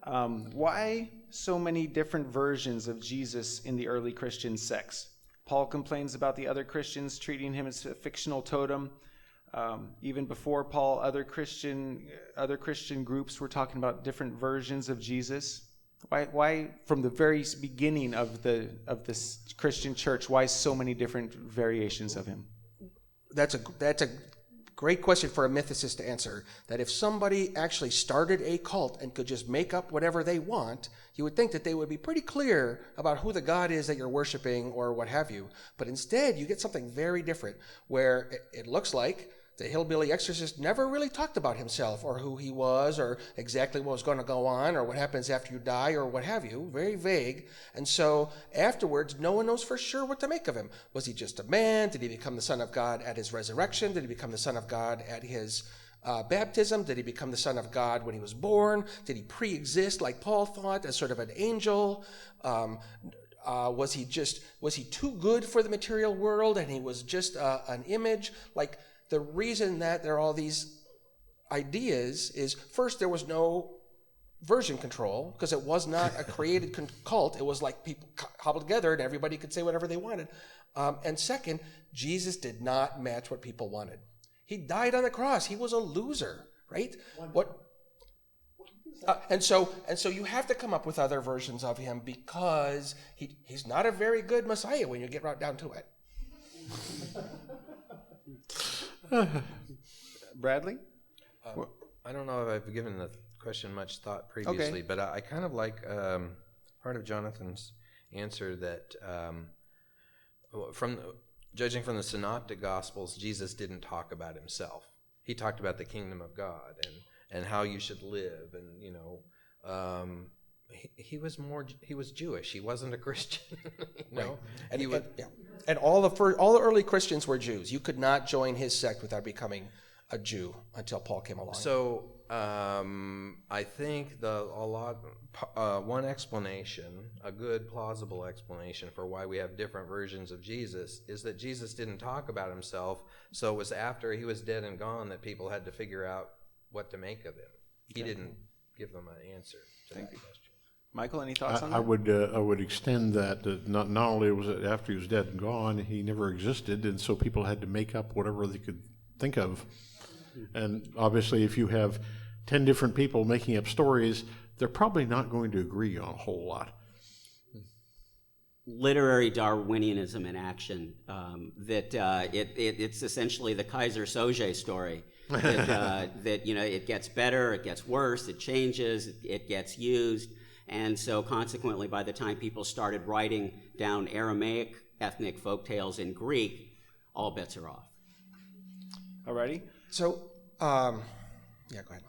Why so many different versions of Jesus in the early Christian sects? Paul complains about the other Christians treating him as a fictional totem. Even before Paul, other Christian groups were talking about different versions of Jesus. Why from the very beginning of this Christian church, why so many different variations of him? That's a great question for a mythicist to answer. That if somebody actually started a cult and could just make up whatever they want, you would think that they would be pretty clear about who the God is that you're worshiping or what have you. But instead, you get something very different, where it looks like the hillbilly exorcist never really talked about himself or who he was or exactly what was going to go on or what happens after you die or what have you. Very vague. And so afterwards, no one knows for sure what to make of him. Was he just a man? Did he become the Son of God at his resurrection? Did he become the Son of God at his baptism? Did he become the Son of God when he was born? Did he pre-exist like Paul thought as sort of an angel? Was he too good for the material world and he was just an image? Like, the reason that there are all these ideas is, first, there was no version control because it was not a created cult. It was like people cobbled together and everybody could say whatever they wanted. And second, Jesus did not match what people wanted. He died on the cross. He was a loser, right? And so you have to come up with other versions of him because he's not a very good Messiah when you get right down to it. Bradley? I don't know if I've given the question much thought previously, but I kind of like part of Jonathan's answer that judging from the Synoptic Gospels, Jesus didn't talk about himself. He talked about the kingdom of God and how you should live, and he was Jewish. He wasn't a Christian. Right. And all the early Christians were Jews. You could not join his sect without becoming a Jew until Paul came along. So I think one explanation, a good plausible explanation for why we have different versions of Jesus, is that Jesus didn't talk about himself. So it was after he was dead and gone that people had to figure out what to make of him. He didn't give them an answer to that question. Michael, any thoughts on that? I would extend that not only was it after he was dead and gone, he never existed, and so people had to make up whatever they could think of. And obviously, if you have 10 different people making up stories, they're probably not going to agree on a whole lot. Literary Darwinianism in action. It's essentially the Kaiser Soze story. That it gets better, it gets worse, it changes, it gets used. And so consequently, by the time people started writing down Aramaic ethnic folktales in Greek, all bets are off. Alrighty. So, go ahead.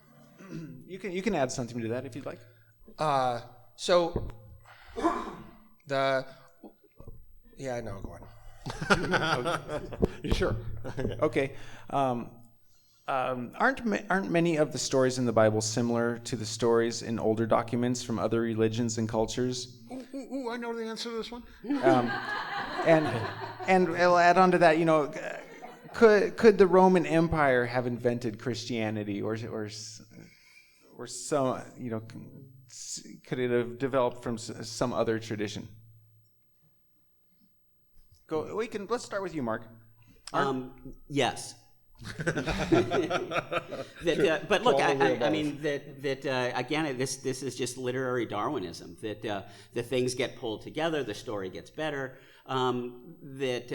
You can add something to that if you'd like. So Yeah, no, go on. You sure? Okay. Aren't many of the stories in the Bible similar to the stories in older documents from other religions and cultures? Ooh, I know the answer to this one. And I'll add on to that, could the Roman Empire have invented Christianity, or some, could it have developed from some other tradition? Let's start with you, Mark. Yes. But look, I mean that again, this is just literary Darwinism. That the things get pulled together, the story gets better. It's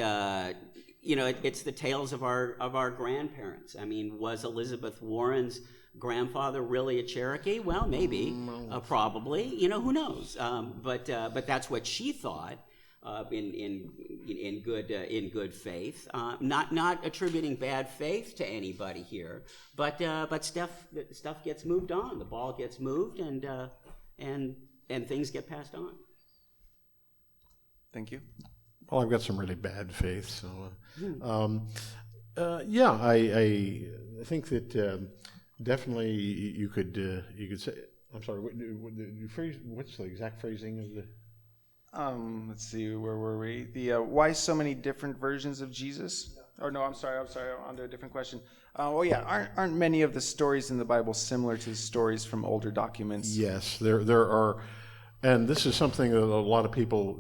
the tales of our grandparents. I mean, was Elizabeth Warren's grandfather really a Cherokee? Well, maybe, probably. Who knows? But that's what she thought. In good faith, not attributing bad faith to anybody here, but stuff gets moved on. The ball gets moved, and things get passed on. Thank you. Well, I've got some really bad faith, so yeah, I think that definitely you could say. I'm sorry. What's the exact phrasing of the? Let's see, where were we? The why so many different versions of Jesus? Oh no, I'm sorry. On to a different question. Aren't many of the stories in the Bible similar to stories from older documents? Yes, there are, and this is something that a lot of people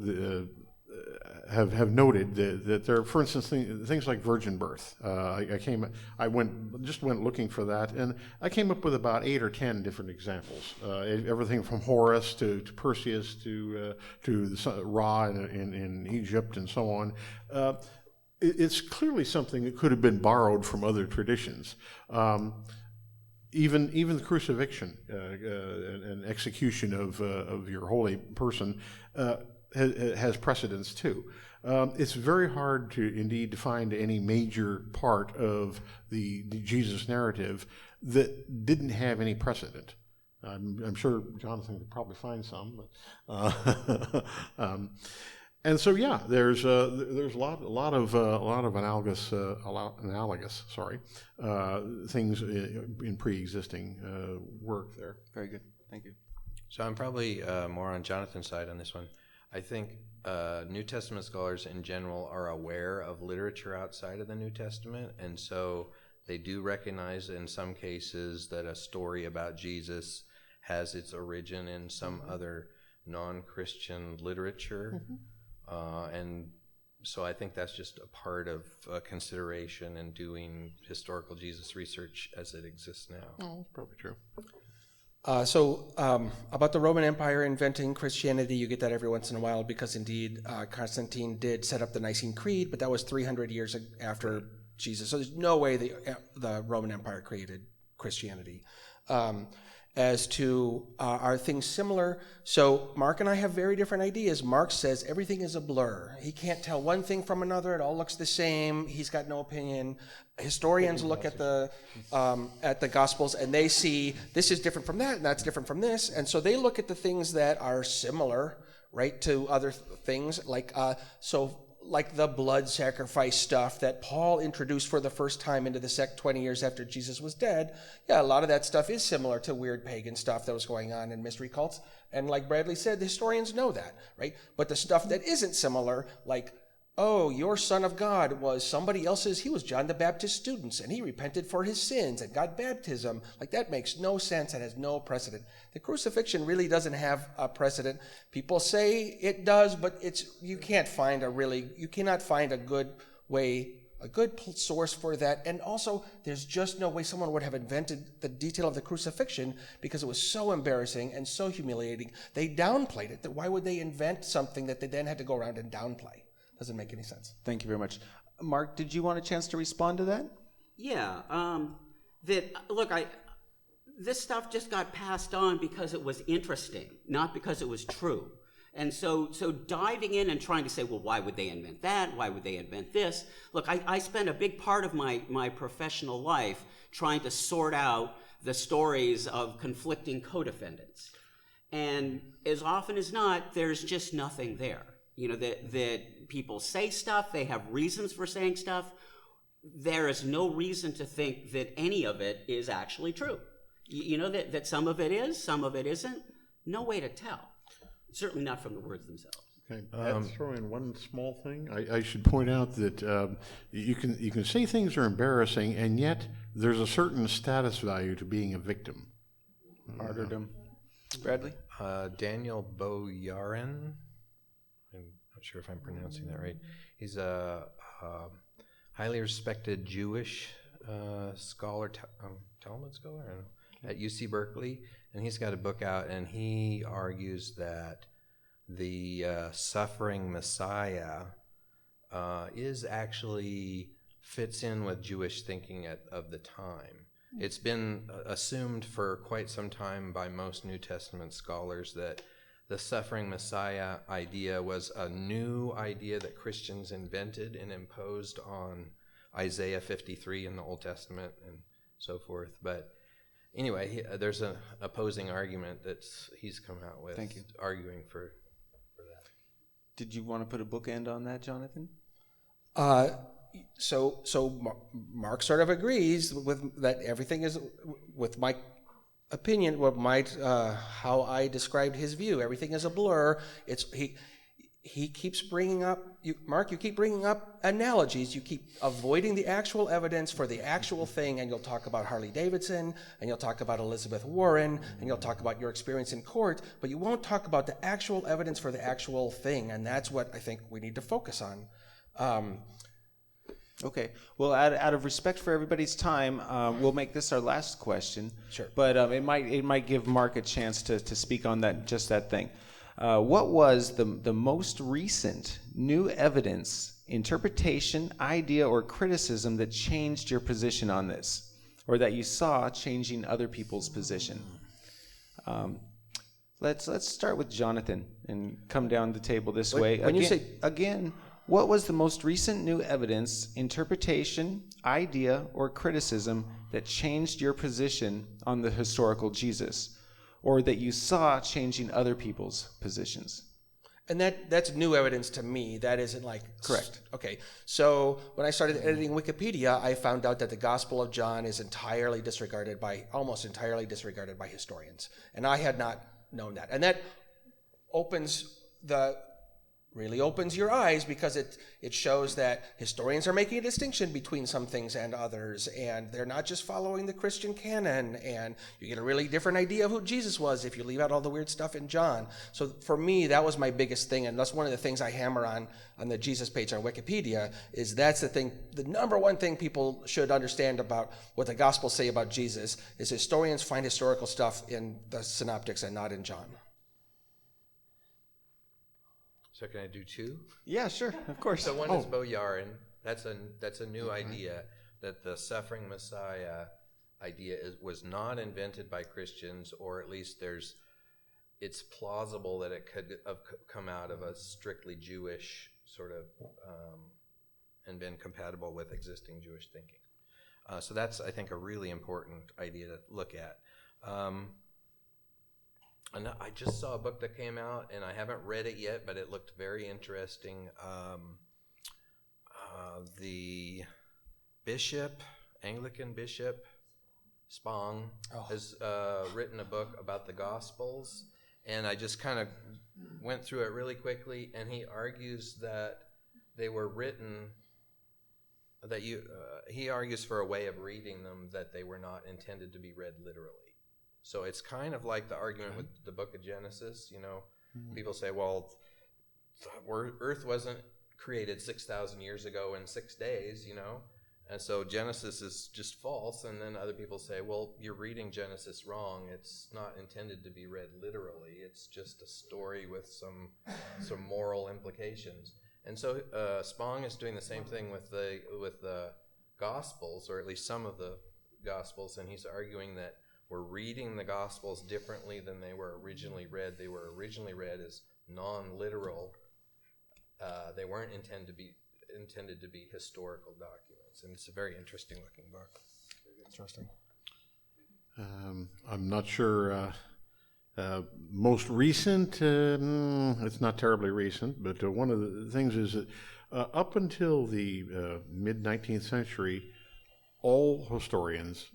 have noted that there, for instance, things like virgin birth. I went looking for that, and I came up with about 8 or 10 different examples. Everything from Horus to Perseus to Ra in Egypt and so on. It's clearly something that could have been borrowed from other traditions. Even the crucifixion and execution of your holy person has precedence too. It's very hard to indeed find any major part of the Jesus narrative that didn't have any precedent. I'm sure Jonathan could probably find some, but and so yeah, there's a lot of analogous things in pre-existing work there. Very good. Thank you. So I'm probably more on Jonathan's side on this one. I think New Testament scholars in general are aware of literature outside of the New Testament, and so they do recognize in some cases that a story about Jesus has its origin in some other non-Christian literature. And so I think that's just a part of consideration in doing historical Jesus research as it exists now. Oh, that's probably true. About the Roman Empire inventing Christianity, you get that every once in a while because indeed Constantine did set up the Nicene Creed, but that was 300 years after Jesus. So there's no way the Roman Empire created Christianity. As to are things similar? So Mark and I have very different ideas. Mark says everything is a blur. He can't tell one thing from another. It all looks the same. He's got no opinion. Historians look at the Gospels and they see this is different from that and that's different from this, and so they look at the things that are similar, right, to other things like the blood sacrifice stuff that Paul introduced for the first time into the sect 20 years after Jesus was dead. Yeah, a lot of that stuff is similar to weird pagan stuff that was going on in mystery cults. And like Bradley said, the historians know that, right? But the stuff that isn't similar, like, oh, your son of God was somebody else's, he was John the Baptist's students, and he repented for his sins and got baptism. Like, that makes no sense and has no precedent. The crucifixion really doesn't have a precedent. People say it does, but you cannot find a good source for that. And also, there's just no way someone would have invented the detail of the crucifixion because it was so embarrassing and so humiliating. They downplayed it. Why would they invent something that they then had to go around and downplay? Doesn't make any sense. Thank you very much. Mark, did you want a chance to respond to that? Yeah. This stuff just got passed on because it was interesting, not because it was true. And so diving in and trying to say, well, why would they invent that? Why would they invent this? Look, I spent a big part of my professional life trying to sort out the stories of conflicting co-defendants. And as often as not, there's just nothing there. You know, that people say stuff, they have reasons for saying stuff. There is no reason to think that any of it is actually true. You know, that some of it is, some of it isn't. No way to tell. Certainly not from the words themselves. Okay, I'll throw in one small thing. I should point out that you can say things are embarrassing, and yet there's a certain status value to being a victim. Martyrdom. Bradley? Daniel Boyarin. I'm not sure if I'm pronouncing that right. He's a highly respected Jewish scholar, Talmud scholar, I don't know, at UC Berkeley, and he's got a book out, and he argues that the suffering Messiah is actually fits in with Jewish thinking of the time. It's been assumed for quite some time by most New Testament scholars that the suffering Messiah idea was a new idea that Christians invented and imposed on Isaiah 53 in the Old Testament and so forth. But anyway, there's an opposing argument that he's come out with. Thank you. Arguing for that. Did you want to put a bookend on that, Jonathan? So Mark sort of agrees with that everything is, with my opinion, how I described his view. Everything is a blur. He keeps bringing up, Mark, you keep bringing up analogies. You keep avoiding the actual evidence for the actual thing, and you'll talk about Harley Davidson, and you'll talk about Elizabeth Warren, and you'll talk about your experience in court, but you won't talk about the actual evidence for the actual thing, and that's what I think we need to focus on. Okay. Well, out of respect for everybody's time, we'll make this our last question. Sure. But it might give Mark a chance to speak on that thing. What was the most recent new evidence, interpretation, idea, or criticism that changed your position on this, or that you saw changing other people's position? Let's start with Jonathan and come down the table this way. When you say again, what was the most recent new evidence, interpretation, idea, or criticism that changed your position on the historical Jesus, or that you saw changing other people's positions? And that's new evidence to me. That isn't like... Correct. Okay. So when I started editing Wikipedia, I found out that the Gospel of John is almost entirely disregarded by historians. And I had not known that. And that really opens your eyes, because it shows that historians are making a distinction between some things and others, and they're not just following the Christian canon, and you get a really different idea of who Jesus was if you leave out all the weird stuff in John. So for me, that was my biggest thing, and that's one of the things I hammer on the Jesus page on Wikipedia, is that's the thing, the number one thing people should understand about what the Gospels say about Jesus is historians find historical stuff in the synoptics and not in John. So can I do two? Yeah, sure, of course. So one is Boyarin. That's a new idea, that the suffering Messiah idea was not invented by Christians, or at least it's plausible that it could have come out of a strictly Jewish sort of and been compatible with existing Jewish thinking. So that's, I think, a really important idea to look at. And I just saw a book that came out, and I haven't read it yet, but it looked very interesting. The Anglican bishop, Spong, has written a book about the Gospels, and I just kind of went through it really quickly, and he argues that they were written, he argues for a way of reading them that they were not intended to be read literally. So it's kind of like the argument with the book of Genesis, People say, well, Earth wasn't created 6,000 years ago in 6 days, and so Genesis is just false. And then other people say, well, you're reading Genesis wrong. It's not intended to be read literally. It's just a story with some moral implications. And so Spong is doing the same thing with the Gospels, or at least some of the Gospels, and he's arguing that we're reading the Gospels differently than they were originally read. They were originally read as non-literal. They weren't intended to be historical documents, and it's a very interesting looking book. I'm not sure Most recent, it's not terribly recent, but one of the things is that up until the mid-19th century, all historians,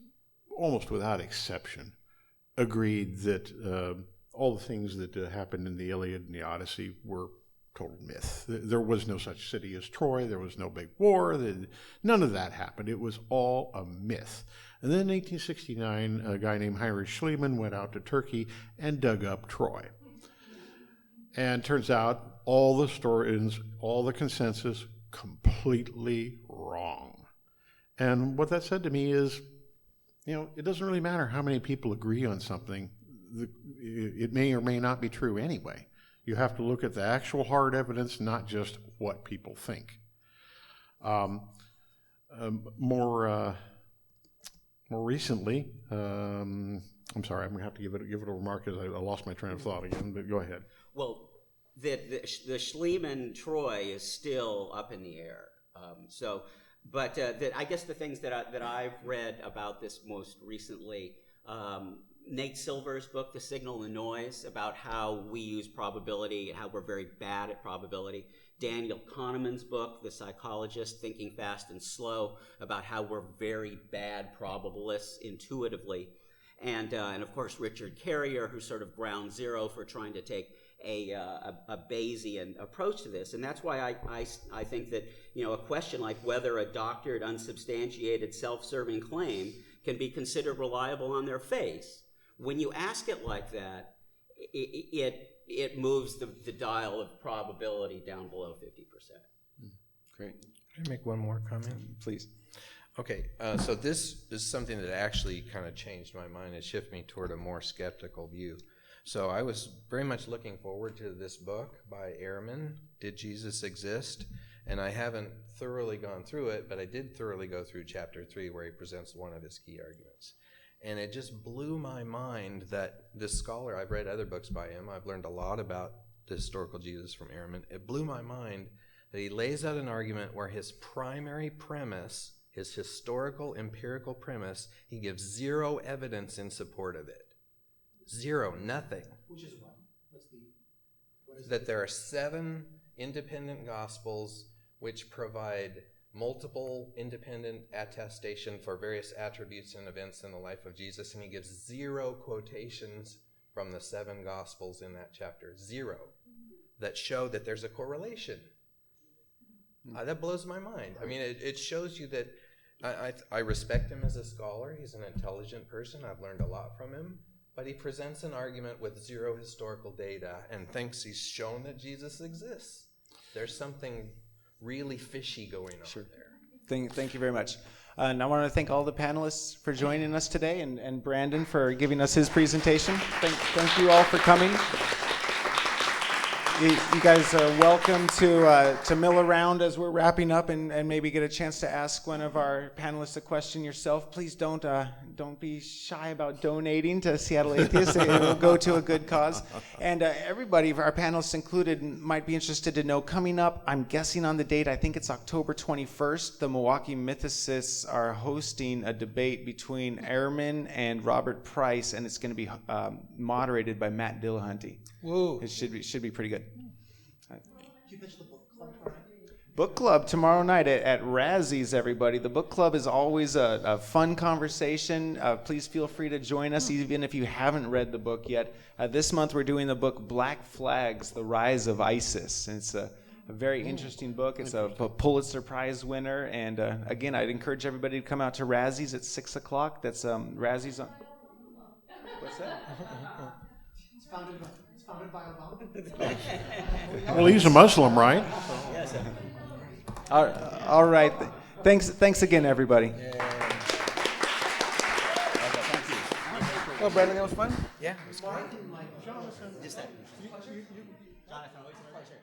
almost without exception, agreed that all the things that happened in the Iliad and the Odyssey were total myth. There was no such city as Troy. There was no big war. None of that happened. It was all a myth. And then in 1869, a guy named Heinrich Schliemann went out to Turkey and dug up Troy. And turns out all the historians, all the consensus, completely wrong. And what that said to me is, it doesn't really matter how many people agree on something. It may or may not be true anyway. You have to look at the actual hard evidence, not just what people think. More recently, I'm sorry, I'm going to have to give it a remark because I lost my train of thought again, but go ahead. Well, the Schliemann Troy is still up in the air. But I guess the things that I've read about this most recently, Nate Silver's book, The Signal and the Noise, about how we use probability and how we're very bad at probability. Daniel Kahneman's book, The Psychologist, Thinking Fast and Slow, about how we're very bad probabilists intuitively. And of course, Richard Carrier, who's sort of ground zero for trying to take a Bayesian approach to this. And that's why I think that, a question like whether a doctored, unsubstantiated, self-serving claim can be considered reliable on their face, when you ask it like that, it moves the dial of probability down below 50%. Great. Can I make one more comment? Please. Okay, so this is something that actually kind of changed my mind. It shifted me toward a more skeptical view. So I was very much looking forward to this book by Ehrman, Did Jesus Exist? And I haven't thoroughly gone through it, but I did thoroughly go through chapter 3 where he presents one of his key arguments. And it just blew my mind that this scholar, I've read other books by him, I've learned a lot about the historical Jesus from Ehrman. It blew my mind that he lays out an argument where his primary premise, his historical empirical premise, he gives zero evidence in support of it. Zero, nothing. Which is what? What is that there are 7 independent gospels which provide multiple independent attestation for various attributes and events in the life of Jesus, and he gives 0 quotations from the 7 gospels in that chapter, 0, that show that there's a correlation. That blows my mind. I mean, it shows you that I respect him as a scholar. He's an intelligent person. I've learned a lot from him. But he presents an argument with 0 historical data and thinks he's shown that Jesus exists. There's something really fishy going on there. Thank you very much. And I want to thank all the panelists for joining us today, and Brandon for giving us his presentation. Thank you all for coming. You guys are welcome to mill around as we're wrapping up and maybe get a chance to ask one of our panelists a question yourself. Please don't be shy about donating to Seattle Atheists. It will go to a good cause. And everybody, our panelists included, might be interested to know, coming up, I'm guessing on the date, I think it's October 21st, the Milwaukee Mythicists are hosting a debate between Ehrman and Robert Price, and it's going to be moderated by Matt Dillahunty. Whoa. It should be pretty good. you pitch the book club tomorrow night? Book club tomorrow night at Razzies, everybody. The book club is always a fun conversation. Please feel free to join us, even if you haven't read the book yet. This month we're doing the book Black Flags, The Rise of ISIS. And it's a very interesting book. It's a Pulitzer Prize winner. And again, I'd encourage everybody to come out to Razzies at 6 o'clock. That's Razzies on... What's that? It's founded by Obama. Well, he's a Muslim, right? Yes. All right. Thanks again, everybody. Well, Brandon, that was fun. Yeah, it was great. Just that. Jonathan, always a pleasure.